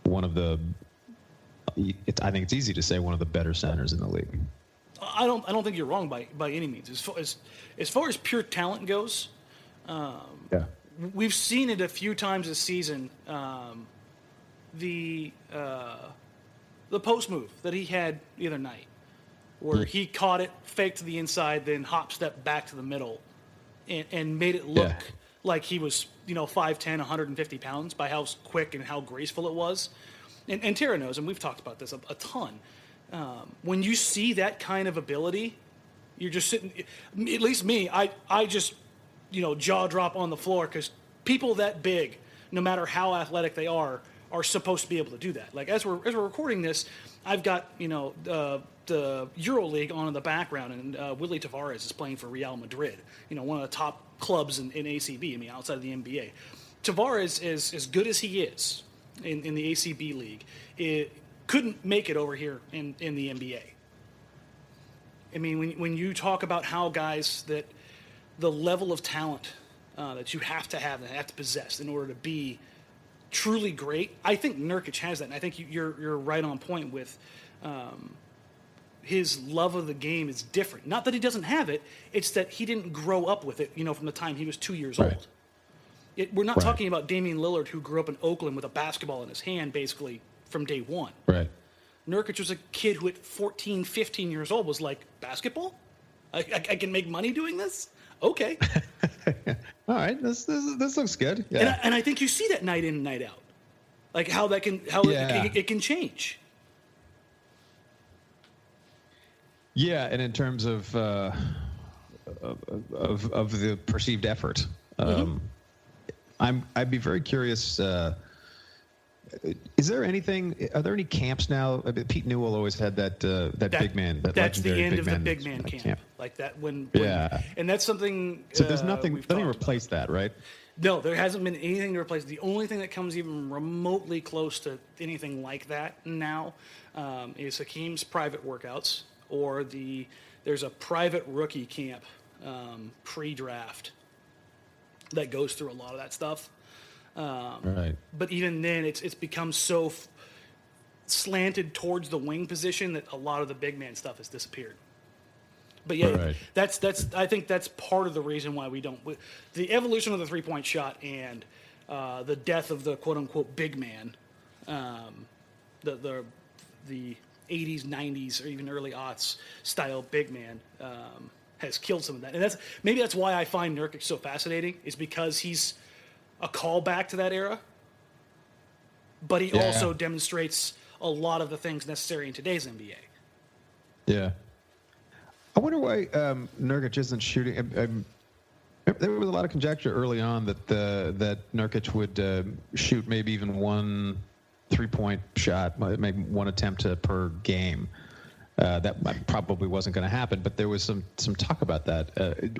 I think it's easy to say one of the better centers in the league. I don't think you're wrong by any means. As far as pure talent goes, we've seen it a few times this season. The post move that he had the other night, where he caught it, faked to the inside, then hop stepped back to the middle, and made it look like he was 5'10", 150 pounds by how quick and how graceful it was. And Tara knows, and we've talked about this a ton. When you see that kind of ability, you're just sitting, at least me, I just, jaw drop on the floor, because people that big, no matter how athletic they are supposed to be able to do that. Like as we're recording this, I've got, the EuroLeague on in the background, and Willy Tavares is playing for Real Madrid, one of the top clubs in ACB, outside of the NBA. Tavares is as good as he is in the ACB league. It couldn't make it over here in the NBA. When you talk about how guys that the level of talent that you have to have, that have to possess in order to be truly great, I think Nurkic has that, and I think you're right on point with his love of the game is different. Not that he doesn't have it; it's that he didn't grow up with it. From the time he was 2 years old. We're not talking about Damian Lillard, who grew up in Oakland with a basketball in his hand, basically from day one. Right. Nurkic was a kid who at 14, 15 years old was like, basketball? I can make money doing this? Okay. All right. This looks good. Yeah. And I think you see that night in and night out. Like how it can change. Yeah, and in terms of the perceived effort, I'd be very curious. Is there anything? Are there any camps now? Pete Newell always had that big man. That's the end of the big man camp. Like that when and that's something. So there's nothing to replace that, right? No, there hasn't been anything to replace. The only thing that comes even remotely close to anything like that now is Hakeem's private workouts, or there's a private rookie camp pre-draft that goes through a lot of that stuff. Right. But even then, it's become so slanted towards the wing position that a lot of the big man stuff has disappeared. But yeah, that's I think that's part of the reason why we don't. The evolution of the 3-point shot and the death of the quote unquote big man, the 80s, 90s, or even early aughts style big man has killed some of that. And that's why I find Nurkic so fascinating, is because he's a callback to that era, but he also demonstrates a lot of the things necessary in today's NBA. Yeah. I wonder why Nurkic isn't shooting. There was a lot of conjecture early on that Nurkic would shoot maybe even one 3-point shot, maybe one attempt per game. That probably wasn't going to happen, but there was some talk about that.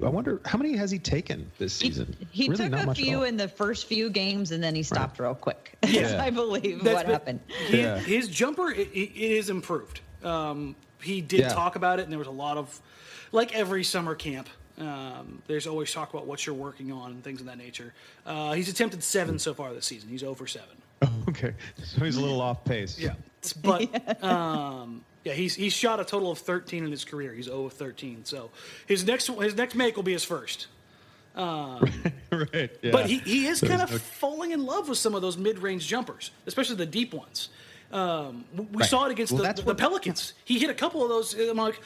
I wonder, how many has he taken this season? He really took a few in the first few games, and then he stopped real quick. Yes, I believe what happened. His jumper, it is improved. he did talk about it, and there was a lot of, like every summer camp, there's always talk about what you're working on and things of that nature. He's attempted 7 so far this season. He's 0 for 7. Okay, so he's a little off pace. Yeah, but he's shot a total of 13 in his career. He's 0 of 13. So his next make will be his first. Right. Yeah. But he is kind of falling in love with some of those mid-range jumpers, especially the deep ones. We saw it against the Pelicans. He hit a couple of those. I'm like,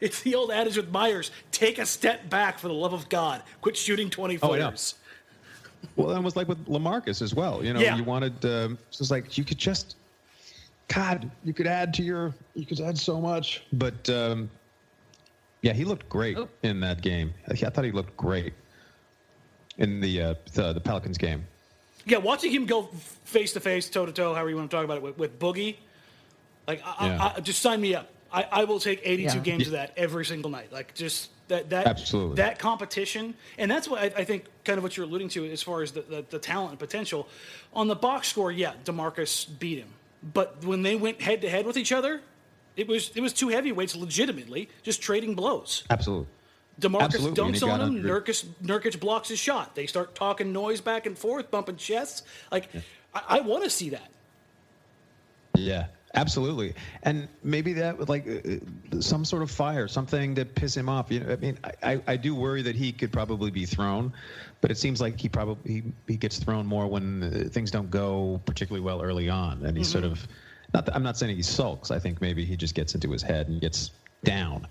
it's the old adage with Myers: take a step back for the love of God. Quit shooting 20-footers. Well, that was like with LaMarcus as well. You know, you wanted it's like you could just, God, you could add so much. But he looked great in that game. I thought he looked great in the Pelicans game. Yeah, watching him go face to face, toe to toe, however you want to talk about it, with Boogie, like, I just sign me up. I will take 82 games of that every single night. Like, just that absolutely, that competition, and that's what I think kind of what you're alluding to as far as the talent and potential. On the box score, DeMarcus beat him, but when they went head to head with each other, it was two heavyweights legitimately just trading blows. Absolutely. DeMarcus dunks on him. Nurkic blocks his shot. They start talking noise back and forth, bumping chests. Like, I want to see that. Yeah, absolutely. And maybe that with like some sort of fire, something to piss him off. You know, I mean, I do worry that he could probably be thrown, but it seems like he gets thrown more when things don't go particularly well early on, and he's sort of I'm not saying he sulks. I think maybe he just gets into his head and gets down.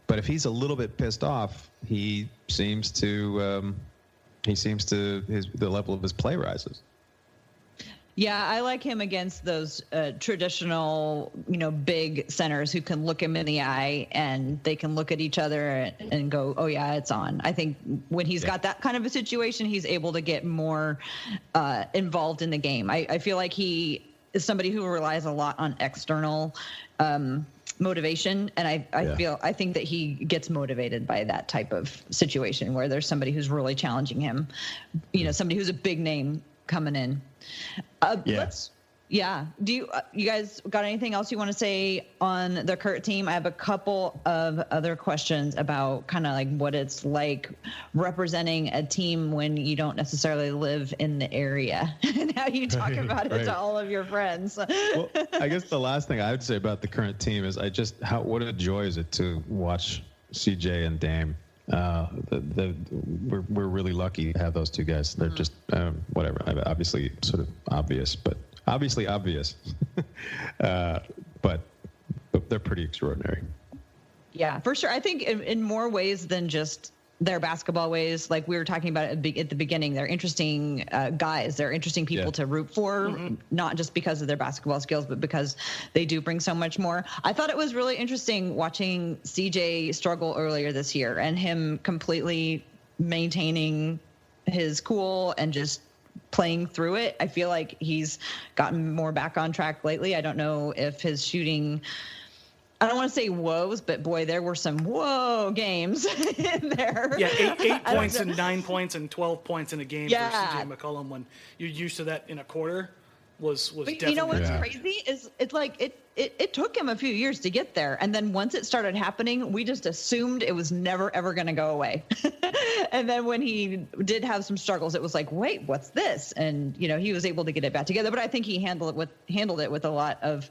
But if he's a little bit pissed off, the level of his play rises. Yeah, I like him against those traditional, big centers who can look him in the eye and they can look at each other and go, oh, yeah, it's on. I think when he's got that kind of a situation, he's able to get more involved in the game. I feel like he is somebody who relies a lot on external motivation, and I think that he gets motivated by that type of situation where there's somebody who's really challenging him, somebody who's a big name coming in. Do you guys got anything else you want to say on the Kurt team? I have a couple of other questions about kind of like what it's like representing a team when you don't necessarily live in the area and how you talk about it to all of your friends. Well, I guess the last thing I would say about the current team is what a joy is it to watch CJ and Dame. We're really lucky to have those two guys. They're just whatever. Obviously, sort of obvious, but obviously obvious. But they're pretty extraordinary. Yeah, for sure. I think in more ways than just their basketball ways, like we were talking about at the beginning, they're interesting guys. They're interesting people to root for, not just because of their basketball skills, but because they do bring so much more. I thought it was really interesting watching CJ struggle earlier this year and him completely maintaining his cool and just playing through it. I feel like he's gotten more back on track lately. I don't know if his shooting, I don't want to say woes, but boy, there were some whoa games in there. Yeah, 8 points and 9 points and 12 points in a game for CJ McCollum when you're used to that in a quarter was definitely. You know what's crazy is it's like it took him a few years to get there, and then once it started happening, we just assumed it was never ever going to go away. And then when he did have some struggles, it was like, wait, what's this? And he was able to get it back together. But I think he handled it with a lot of.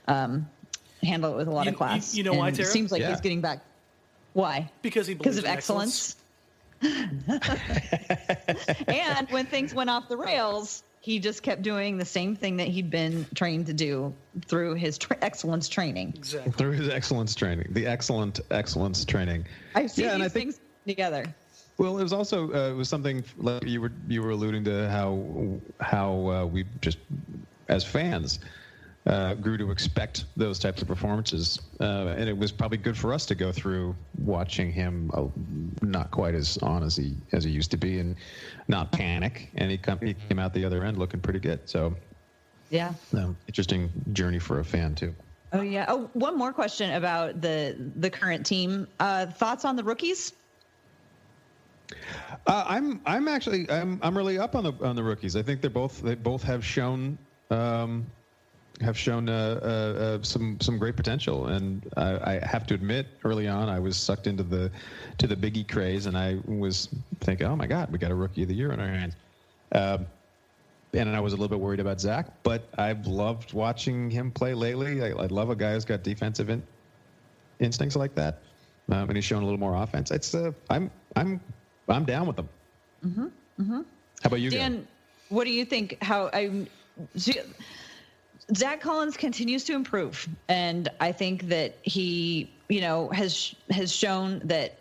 Of class. You know why, Tara? It seems like he's getting back. Why? Because he believes of in excellence. And when things went off the rails, he just kept doing the same thing that he'd been trained to do through his excellence training. Exactly. Through his excellence training, the excellence training. I've seen these things together. Well, it was also it was something like you were alluding to how we just as fans. Grew to expect those types of performances, and it was probably good for us to go through watching him not quite as on as he used to be, and not panic. And he came out the other end looking pretty good. So, interesting journey for a fan too. Oh yeah. Oh, one more question about the current team. Thoughts on the rookies? I'm really up on the rookies. I think they both have shown. have shown some great potential, and I have to admit, early on, I was sucked into the Biggie craze, and I was thinking, oh my God, we got a Rookie of the Year on our hands. And I was a little bit worried about Zach, but I've loved watching him play lately. I love a guy who's got defensive instincts like that, and he's shown a little more offense. It's I'm down with him. Mm-hmm. Mm-hmm. How about you, Dan? What do you think? Zach Collins continues to improve, and I think that he, has shown that.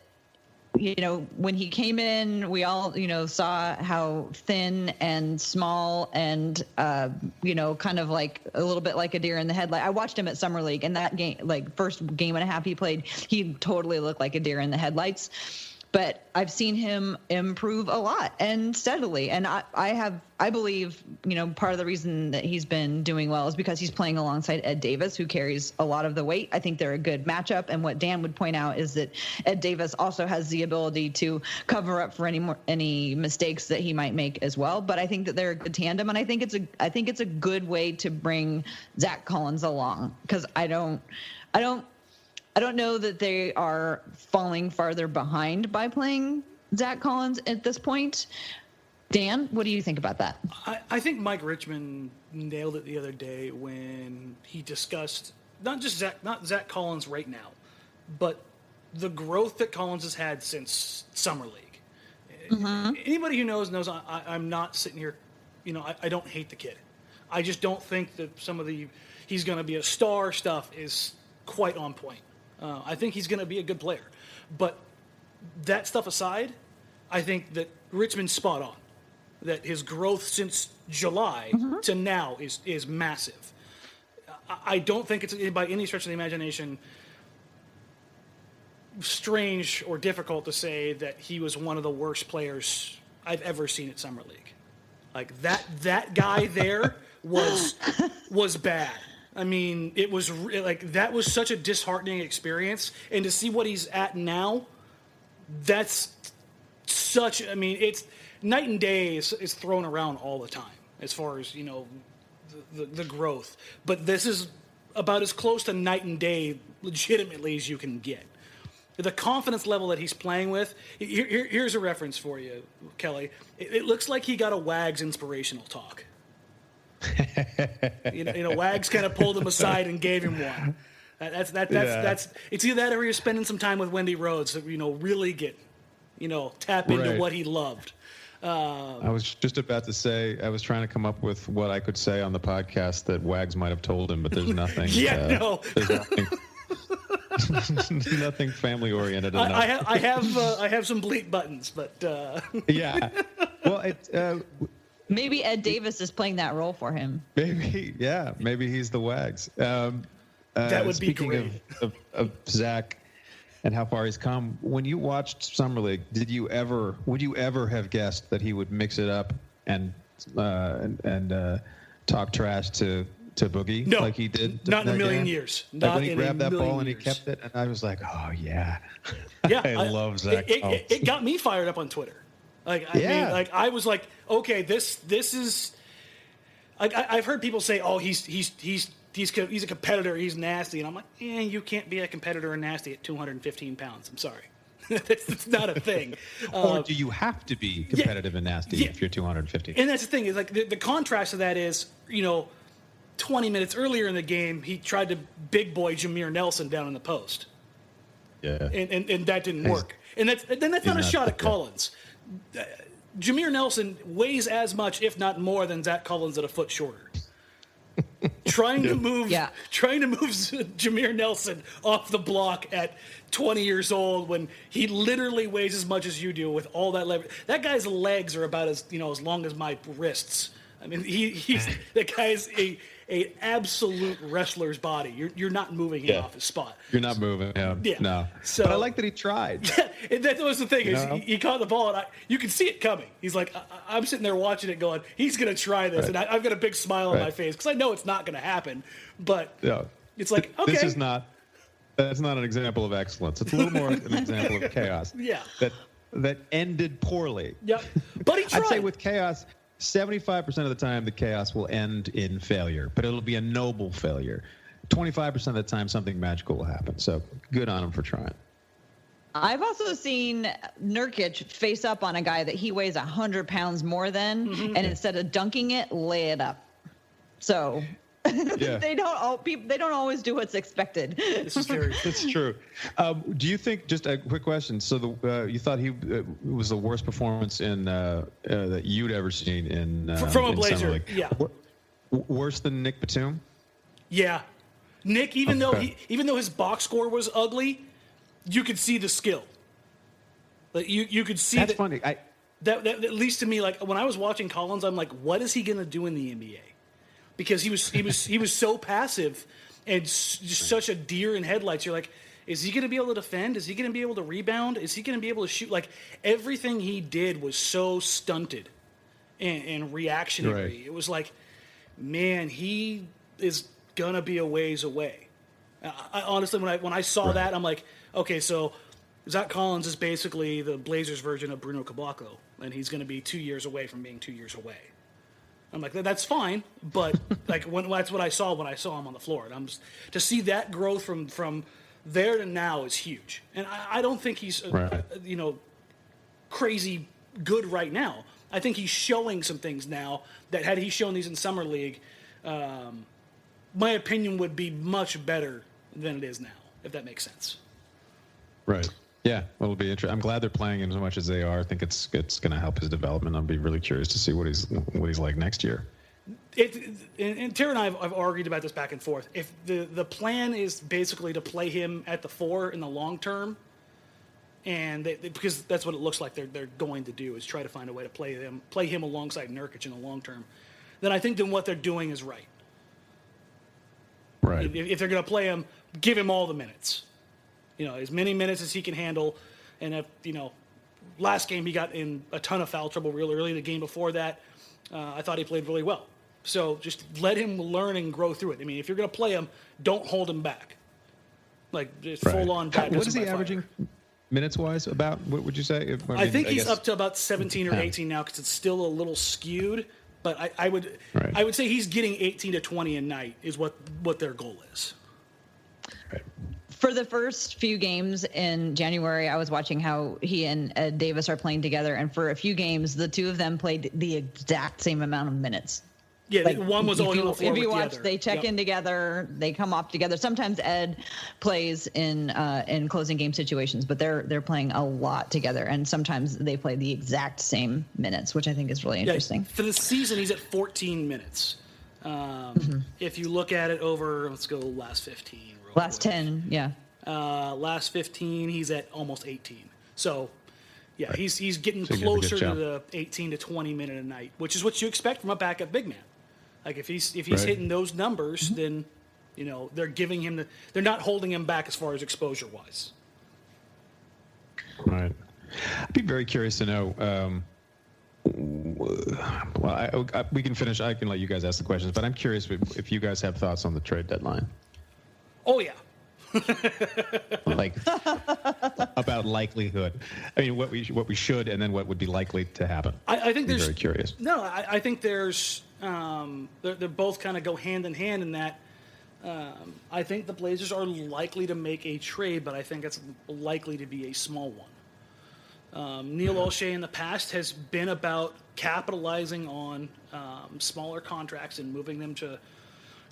When he came in, we all, saw how thin and small and, kind of like a little bit like a deer in the headlight. I watched him at Summer League, and that game, like first game and a half he played, he totally looked like a deer in the headlights. But I've seen him improve a lot and steadily. And I believe, part of the reason that he's been doing well is because he's playing alongside Ed Davis, who carries a lot of the weight. I think they're a good matchup. And what Dan would point out is that Ed Davis also has the ability to cover up for any mistakes that he might make as well. But I think that they're a good tandem. And I think it's a good way to bring Zach Collins along, because I don't know that they are falling farther behind by playing Zach Collins at this point. Dan, what do you think about that? I think Mike Richmond nailed it the other day when he discussed not Zach Collins right now, but the growth that Collins has had since Summer League. Mm-hmm. Anybody who knows I'm not sitting here, I don't hate the kid. I just don't think that some of he's going to be a star stuff is quite on point. I think he's going to be a good player. But that stuff aside, I think that Richmond's spot on. That his growth since July to now is massive. I don't think it's by any stretch of the imagination strange or difficult to say that he was one of the worst players I've ever seen at Summer League. Like that guy there was bad. I mean, it was that was such a disheartening experience, and to see what he's at now, that's such. I mean, it's night and day is thrown around all the time as far as the growth. But this is about as close to night and day, legitimately, as you can get. The confidence level that he's playing with. Here's a reference for you, Kelly. It looks like he got a Wags inspirational talk. Wags kind of pulled him aside and gave him one. That's it's either that or you're spending some time with Wendy Rhodes to really get tap into what he loved. I was just about to say, I was trying to come up with what I could say on the podcast that Wags might have told him, but there's nothing. There's nothing. Nothing family oriented enough. I have some bleep buttons, but yeah. Well, maybe Ed Davis is playing that role for him. Maybe he's the Wags. That would be great. Of Zach and how far he's come. When you watched Summer League, would you ever have guessed that he would mix it up and talk trash to Boogie like he did? Not in a million years. Like when he grabbed that ball and he kept it, and I was like, oh yeah, I love Zach. It got me fired up on Twitter. I was like, okay, this is. I've heard people say, oh, he's a competitor, he's nasty, and I'm like, you can't be a competitor and nasty at 215 pounds. I'm sorry. That's not a thing. Or do you have to be competitive and nasty if you're 250? And that's the thing, is like the contrast of that is, 20 minutes earlier in the game, he tried to big boy Jameer Nelson down in the post. Yeah. And that didn't work. And that's not a shot at Collins. Jameer Nelson weighs as much, if not more, than Zach Collins at a foot shorter. Trying to move Jameer Nelson off the block at 20 years old when he literally weighs as much as you do with all that leverage. That guy's legs are about as long as my wrists. I mean, that guy is a absolute wrestler's body. You're not moving him off his spot. You're not moving him. Yeah. No. So, but I like that he tried. Yeah, and that was the thing. Is he caught the ball, and you can see it coming. He's like, I'm sitting there watching it going, he's going to try this. Right. And I've got a big smile on my face because I know it's not going to happen. But it's like, okay. That's not an example of excellence. It's a little more an example of chaos. Yeah. That ended poorly. Yeah. But he tried. I'd say with chaos, 75% of the time, the chaos will end in failure, but it'll be a noble failure. 25% of the time, something magical will happen. So good on him for trying. I've also seen Nurkic face up on a guy that he weighs 100 pounds more than, and instead of dunking it, lay it up. So they don't always do what's expected. This is very. It's true. Do you think? Just a quick question. So you thought he was the worst performance in that you'd ever seen in from a in Blazer? Summer League? Yeah. Worse than Nick Batum? Yeah, Nick. Even though his box score was ugly, you could see the skill. Like you could see That's that. funny. That at least to me, like when I was watching Collins, I'm like, what is he gonna do in the NBA? Because he was so passive and just such a deer in headlights. You're like, is he going to be able to defend? Is he going to be able to rebound? Is he going to be able to shoot? Like everything he did was so stunted and reactionary. Right. It was like, man, he is gonna be a ways away. I honestly, when I saw that, I'm like, okay, so Zach Collins is basically the Blazers version of Bruno Caboclo, and he's going to be 2 years away from being 2 years away. I'm like, that's fine, but like that's what I saw when I saw him on the floor, and I'm just to see that growth from there to now is huge. And I don't think he's crazy good right now. I think he's showing some things now that had he shown these in summer league, my opinion would be much better than it is now, if that makes sense. Right. Yeah, well, it'll be interesting. I'm glad they're playing him as much as they are. I think it's going to help his development. I'll be really curious to see what he's like next year. And Tara and I have argued about this back and forth. If the plan is basically to play him at the 4 in the long term, and because that's what it looks like they're going to do is try to find a way to play him alongside Nurkic in the long term, then I think what they're doing is right. Right. If they're going to play him, give him all the minutes. As many minutes as he can handle. And if, last game he got in a ton of foul trouble real early. The game before that, I thought he played really well. So just let him learn and grow through it. I mean, if you're going to play him, don't hold him back. Like, just full on back. What is he averaging minutes-wise about? What would you say? I think he's up to about 17 or 18 now because it's still a little skewed. But I would say he's getting 18 to 20 a night is what their goal is. Right. For the first few games in January, I was watching how he and Ed Davis are playing together. And for a few games, the two of them played the exact same amount of minutes. Yeah, like, one was always on the floor. If you with watch, the other. they check in together, they come off together. Sometimes Ed plays in closing game situations, but they're playing a lot together. And sometimes they play the exact same minutes, which I think is really interesting. For the season, he's at 14 minutes. If you look at it over, let's go last 15. Last 10, yeah. Last 15, he's at almost 18. So, yeah, he's getting closer to the 18 to 20 minute a night, which is what you expect from a backup big man. Like if he's hitting those numbers, then they're giving him they're not holding him back as far as exposure wise. Right. I'd be very curious to know. We can finish. I can let you guys ask the questions, but I'm curious if you guys have thoughts on the trade deadline. Oh yeah. Like about likelihood. I mean, what we should, and then what would be likely to happen. I think there's very curious. No, I think there's they're both kind of go hand in hand in that. I think the Blazers are likely to make a trade, but I think it's likely to be a small one. Neil Olshey in the past has been about capitalizing on smaller contracts and moving them to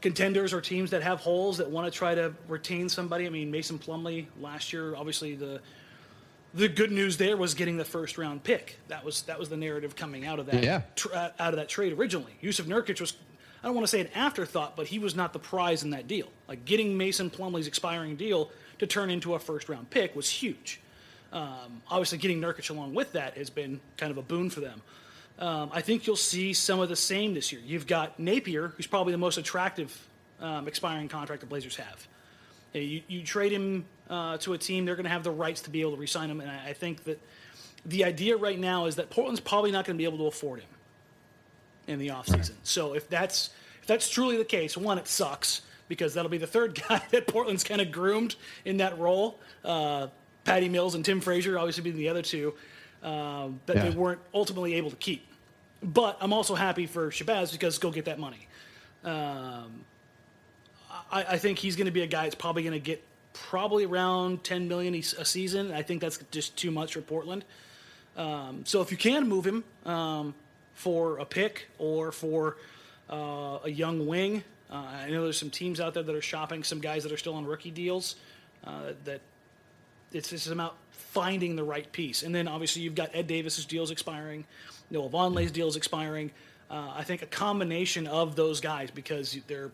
contenders or teams that have holes that want to try to retain somebody. I mean, Mason Plumlee last year, obviously the good news there was getting the first round pick. That was the narrative coming out of that out of that trade originally. Jusuf Nurkic was, I don't want to say an afterthought, but he was not the prize in that deal. Like getting Mason Plumlee's expiring deal to turn into a first round pick was huge. Obviously getting Nurkic along with that has been kind of a boon for them. I think you'll see some of the same this year. You've got Napier, who's probably the most attractive expiring contract the Blazers have. You trade him to a team, they're going to have the rights to be able to re-sign him, and I think that the idea right now is that Portland's probably not going to be able to afford him in the offseason. Right. So if that's truly the case, one, it sucks, because that'll be the third guy that Portland's kind of groomed in that role. Patty Mills and Tim Frazier obviously being the other two. That they weren't ultimately able to keep. But I'm also happy for Shabazz because go get that money. I think he's going to be a guy that's probably going to get around $10 million a season. I think that's just too much for Portland. So if you can move him for a pick or for a young wing, I know there's some teams out there that are shopping some guys that are still on rookie deals. That it's just about finding the right piece. And then obviously you've got Ed Davis's deals expiring, Noah Vonleh's deals expiring. I think a combination of those guys, because they're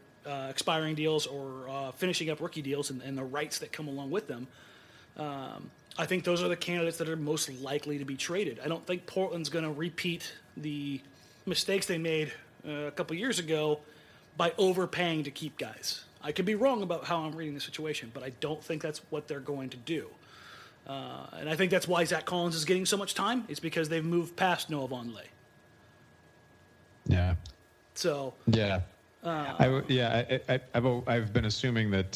expiring deals or finishing up rookie deals and the rights that come along with them, I think those are the candidates that are most likely to be traded. I don't think Portland's going to repeat the mistakes they made a couple years ago by overpaying to keep guys. I could be wrong about how I'm reading the situation, but I don't think that's what they're going to do. And I think that's why Zach Collins is getting so much time. It's because they've moved past Noah Vonleh. Yeah. So. Yeah. I've been assuming that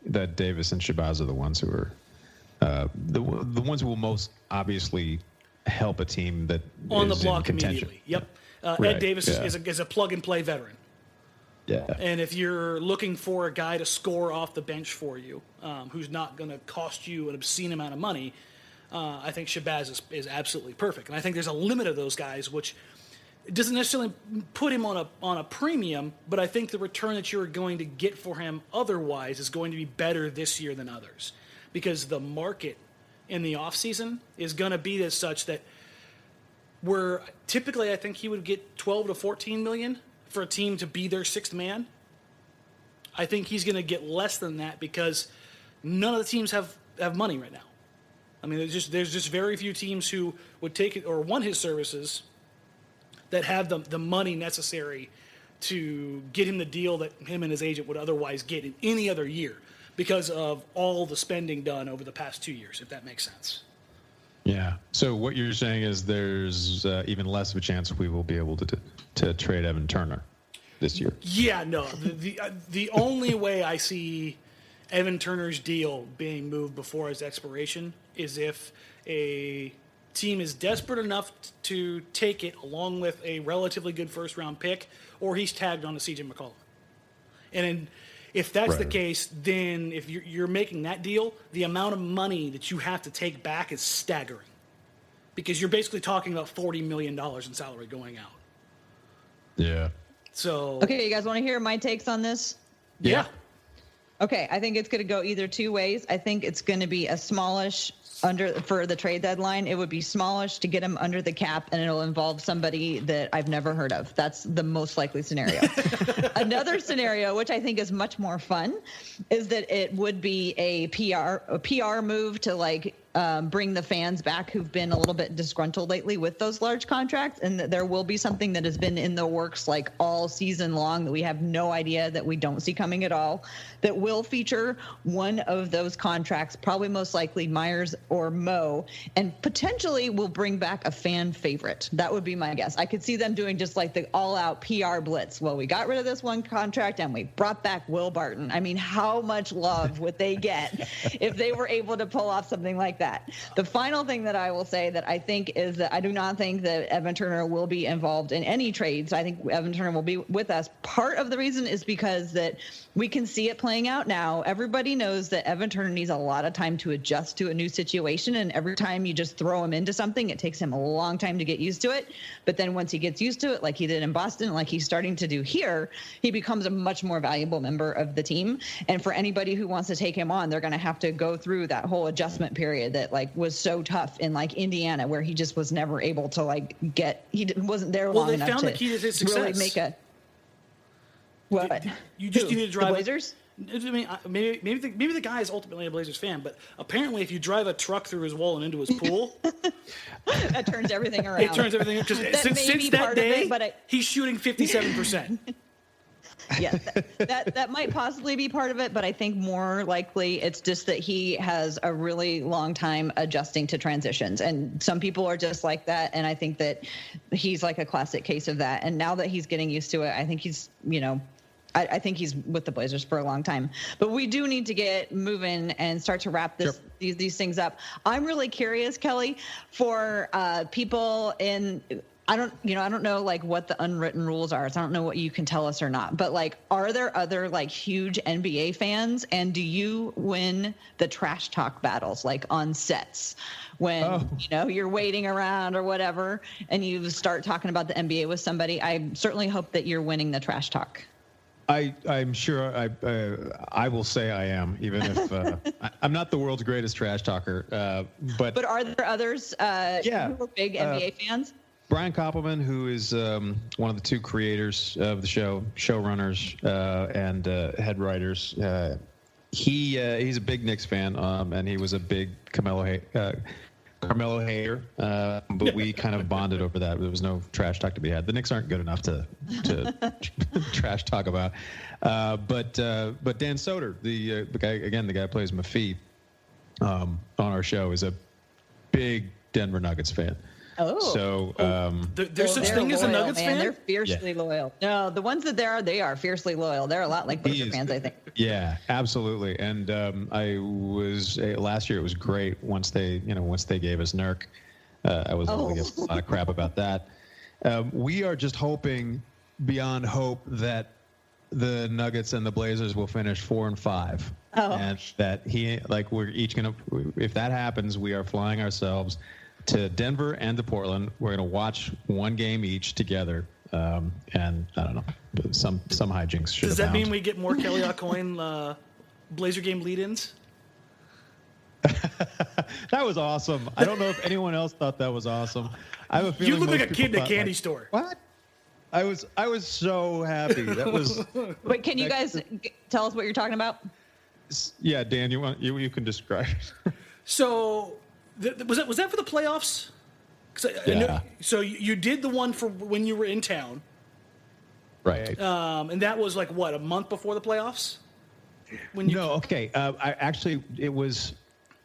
that Davis and Shabazz are the ones who are the ones who will most obviously help a team that on is the block in contention. immediately. Yep. Right, Ed Davis is a plug and play veteran. Yeah. And if you're looking for a guy to score off the bench for you, who's not going to cost you an obscene amount of money, I think Shabazz is absolutely perfect. And I think there's a limit of those guys, which doesn't necessarily put him on a premium, but I think the return that you're going to get for him otherwise is going to be better this year than others, because the market in the offseason is going to be as such that where typically I think he would get 12 to 14 million for a team to be their sixth man. I think he's going to get less than that because none of the teams have money right now. I mean, there's just very few teams who would take it or want his services that have the money necessary to get him the deal that him and his agent would otherwise get in any other year because of all the spending done over the past 2 years, if that makes sense. Yeah. So what you're saying is there's even less of a chance we will be able to trade Evan Turner this year. Yeah, no. The only way I see Evan Turner's deal being moved before his expiration is if a team is desperate enough to take it along with a relatively good first-round pick, or he's tagged on to C.J. McCollum. And if that's the case, then if you're making that deal, the amount of money that you have to take back is staggering, because you're basically talking about $40 million in salary going out. Yeah. So. Okay, you guys want to hear my takes on this? Yeah. Okay, I think it's going to go either two ways. I think it's going to be a smallish for the trade deadline. It would be smallish to get him under the cap, and it'll involve somebody that I've never heard of. That's the most likely scenario. Another scenario, which I think is much more fun, is that it would be a PR move to bring the fans back who've been a little bit disgruntled lately with those large contracts, and that there will be something that has been in the works all season long that we have no idea, that we don't see coming at all, that will feature one of those contracts, probably most likely Myers or Mo, and potentially will bring back a fan favorite. That would be my guess. I could see them doing just the all-out PR blitz. Well, we got rid of this one contract and we brought back Will Barton. I mean, how much love would they get if they were able to pull off something like that? The final thing that I will say that I think is that I do not think that Evan Turner will be involved in any trades. I think Evan Turner will be with us. Part of the reason is because that we can see it playing out now. Everybody knows that Evan Turner needs a lot of time to adjust to a new situation, and every time you just throw him into something, it takes him a long time to get used to it. But then once he gets used to it, like he did in Boston, like he's starting to do here, he becomes a much more valuable member of the team. And for anybody who wants to take him on, they're going to have to go through that whole adjustment period that was so tough in Indiana, where he just was never able to he wasn't there long enough to found the key to his success. Really make a what? You just need to drive the Blazers. I mean, maybe the guy is ultimately a Blazers fan, but apparently, if you drive a truck through his wall and into his pool, that turns everything around. It turns everything because since that day, he's shooting 57%. Yes, that might possibly be part of it, but I think more likely it's just that he has a really long time adjusting to transitions, and some people are just like that, and I think that he's a classic case of that. And now that he's getting used to it, I think he's I think he's with the Blazers for a long time. But we do need to get moving and start to wrap these things up. I'm really curious, Kelly, for people in – I don't know like what the unwritten rules are. So I don't know what you can tell us or not. But like, are there other like huge NBA fans? And do you win the trash talk battles like on sets when you're waiting around or whatever, and you start talking about the NBA with somebody? I certainly hope that you're winning the trash talk. I'm sure I will say I am, even if I'm not the world's greatest trash talker. But are there others who are big NBA fans? Brian Koppelman, who is one of the two creators of the show, showrunners and head writers, he's a big Knicks fan, and he was a big Carmelo hater, but we kind of bonded over that. There was no trash talk to be had. The Knicks aren't good enough to trash talk about. But Dan Soder, the guy who plays Mafi on our show, is a big Denver Nuggets fan. Oh, so there's such thing as a Nuggets fan? They're fiercely loyal. No, the ones that they are fiercely loyal. They're a lot like Blazers fans, I think. Yeah, absolutely. And I was last year. It was great once they gave us Nurk. I was able to get a lot of crap about that. We are just hoping beyond hope that the Nuggets and the Blazers will finish 4 and 5, and that we're each gonna. If that happens, we are flying ourselves to Denver and to Portland. We're going to watch one game each together, and I don't know, some hijinks should. Does that mean we get more Kelly AuCoin Blazer game lead-ins? That was awesome. I don't know if anyone else thought that was awesome. I have a feeling you look like a kid in a candy store. What? I was so happy. That was. Wait, can you guys tell us what you're talking about? Yeah, Dan, you can describe it. So. Was that for the playoffs? So you did the one for when you were in town, right? And that was like what, a month before the playoffs?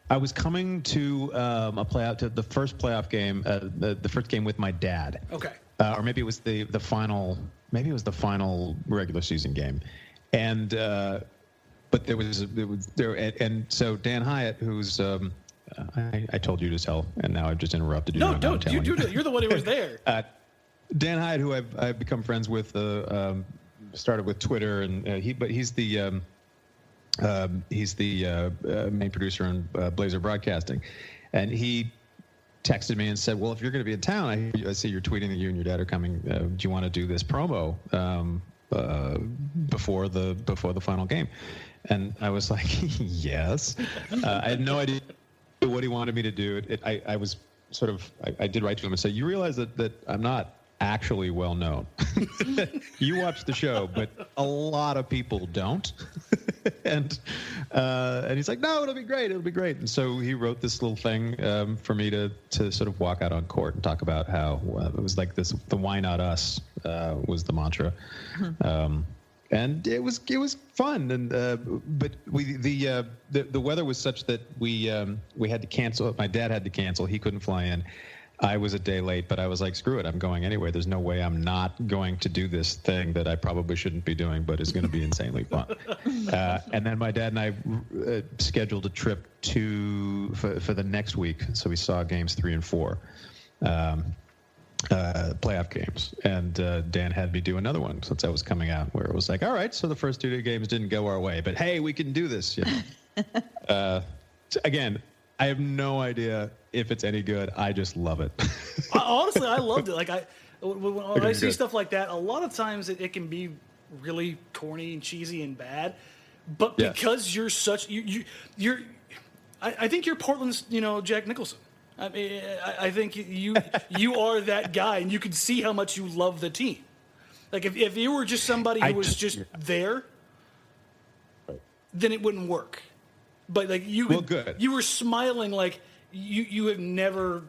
I was coming to the first playoff game, the first game with my dad. Okay. Or maybe it was the final. Maybe it was the final regular season game, and but so Dan Hyatt, who's I told you to tell, and now I've just interrupted you. No, don't. You're the one who was there. Dan Hyatt, who I've become friends with, started with Twitter, and he's the main producer in Blazer Broadcasting, and he texted me and said, "Well, if you're going to be in town, I see you're tweeting that you and your dad are coming. Do you want to do this promo before the final game?" And I was like, "Yes." I had no idea what he wanted me to do. I was sort of, I did write to him and say, "You realize that I'm not actually well known. You watch the show, but a lot of people don't." and he's like, "No, it'll be great. And so he wrote this little thing for me to sort of walk out on court and talk about how it was like this, the "Why not us" was the mantra. And it was fun, and but the weather was such that we had to cancel. My dad had to cancel; he couldn't fly in. I was a day late, but I was like, "Screw it, I'm going anyway. There's no way I'm not going to do this thing that I probably shouldn't be doing, but is going to be insanely fun." And then my dad and I scheduled a trip for the next week, so we saw games 3 and 4. Playoff games, and Dan had me do another one since I was coming out, where it was like, all right, so the first 2 games didn't go our way, but hey, we can do this. Again, I have no idea if it's any good. I just love it. Honestly, I loved it. Like when I see stuff like that, a lot of times it can be really corny and cheesy and bad, but because you're such you're I think you're Portland's Jack Nicholson. I mean, I think you are that guy, and you can see how much you love the team. Like if you were just somebody who was just there, then it wouldn't work. But like you were smiling like you have never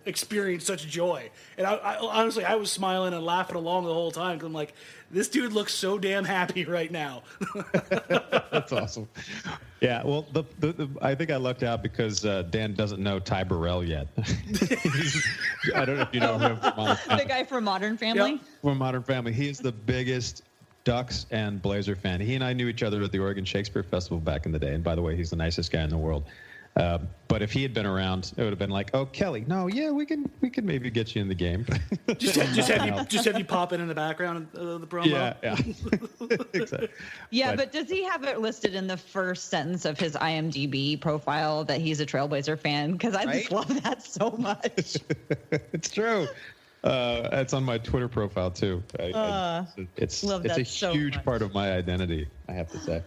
experienced such joy. And I honestly, I was smiling and laughing along the whole time because I'm like, this dude looks so damn happy right now. That's awesome. Yeah, well, I think I lucked out because Dan doesn't know Ty Burrell yet. I don't know if you know him. The guy from Modern Family? Yep. From Modern Family. He is the biggest Ducks and Blazer fan. He and I knew each other at the Oregon Shakespeare Festival back in the day. And by the way, he's the nicest guy in the world. But if he had been around, it would have been like, "Oh, Kelly, no, yeah, we can maybe get you in the game." just have you pop in the background of the promo. Yeah. Exactly. Yeah, but does he have it listed in the first sentence of his IMDb profile that he's a Trailblazer fan? Because I just love that so much. It's true. It's on my Twitter profile too. It's a huge part of my identity, I have to say.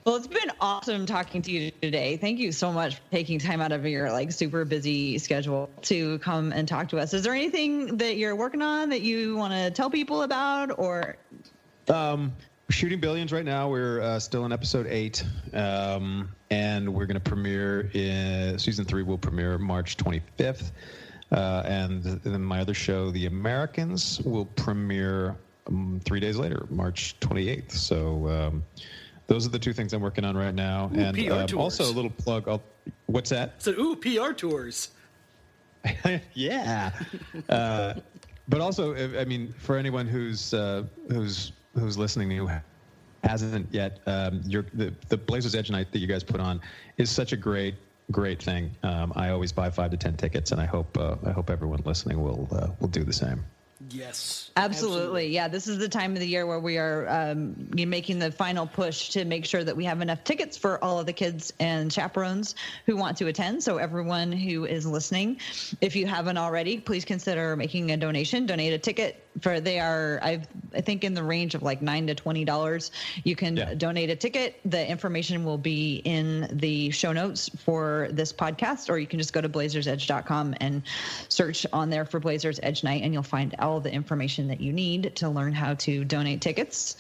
Well, it's been awesome talking to you today. Thank you so much for taking time out of your super busy schedule to come and talk to us. Is there anything that you're working on that you want to tell people about, or? Shooting Billions right now. We're still in episode 8, and we're going to premiere season 3 will premiere March 25th. And then my other show, The Americans, will premiere 3 days later, March 28th. So those are the 2 things I'm working on right now. And also a little plug. What's that? So, PR tours. Yeah. But also, I mean, for anyone who's listening who hasn't yet, the Blazers Edge night that you guys put on is such a great thing. I always buy 5 to 10 tickets, and I hope everyone listening will do the same. Yes, absolutely. Yeah, this is the time of the year where we are making the final push to make sure that we have enough tickets for all of the kids and chaperones who want to attend. So everyone who is listening, if you haven't already, please consider making a donation. Donate a ticket. They are, I think, in the range of $9 to $20. You can donate a ticket. The information will be in the show notes for this podcast, or you can just go to blazersedge.com and search on there for Blazers Edge Night, and you'll find all the information that you need to learn how to donate tickets.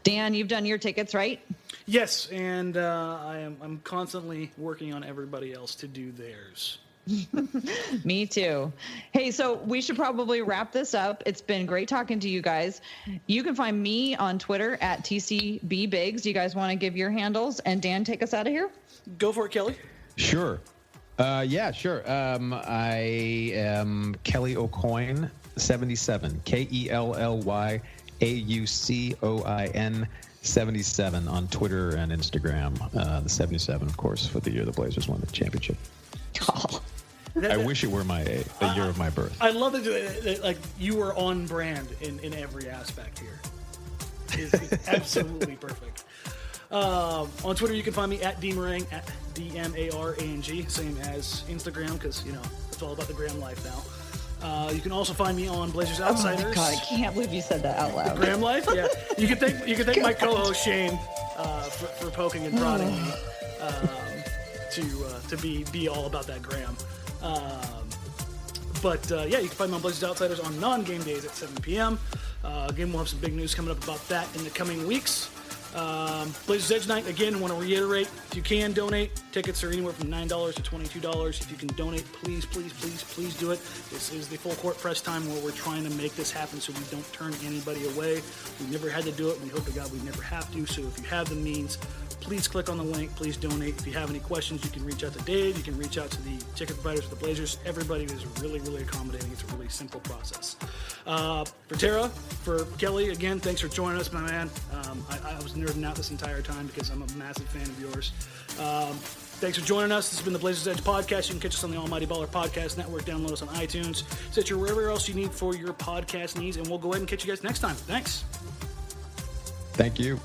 Dan, you've done your tickets, right? Yes, and I'm constantly working on everybody else to do theirs. Me too. Hey, so we should probably wrap this up. It's been great talking to you guys. You can find me on Twitter at TCBBiggs. You guys want to give your handles? And Dan, take us out of here? Go for it, Kelly. Sure. Yeah, sure. I am Kelly AuCoin 77. KELLYAUCOIN 77 on Twitter and Instagram. The 77, of course, for the year the Blazers won the championship. Oh. I wish it were the year of my birth. I love that you were on brand in every aspect here. It's absolutely perfect. On Twitter, you can find me at DMarang, at DMARANG, same as Instagram, because it's all about the gram life now. You can also find me on Blazers Outsiders. Oh my God, I can't believe you said that out loud. The gram life, yeah. You can thank my co-host Shane for poking and prodding me to be all about that gram. But you can find me on Blazers Outsiders on non-game days at 7 p.m. Again, we'll have some big news coming up about that in the coming weeks. Blazers Edge Night, again, want to reiterate, if you can donate, tickets are anywhere from $9 to $22. If you can donate, please do it. This is the full court press time where we're trying to make this happen so we don't turn anybody away. We never had to do it. We hope to God we never have to. So if you have the means, please click on the link. Please donate. If you have any questions, you can reach out to Dave. You can reach out to the ticket providers for the Blazers. Everybody is really, really accommodating. It's a really simple process. For Tara, for Kelly, again, thanks for joining us, my man. I was nerding out this entire time because I'm a massive fan of yours. Thanks for joining us. This has been the Blazers Edge Podcast. You can catch us on the Almighty Baller Podcast Network. Download us on iTunes. Stitcher, wherever else you need for your podcast needs. And we'll go ahead and catch you guys next time. Thanks. Thank you.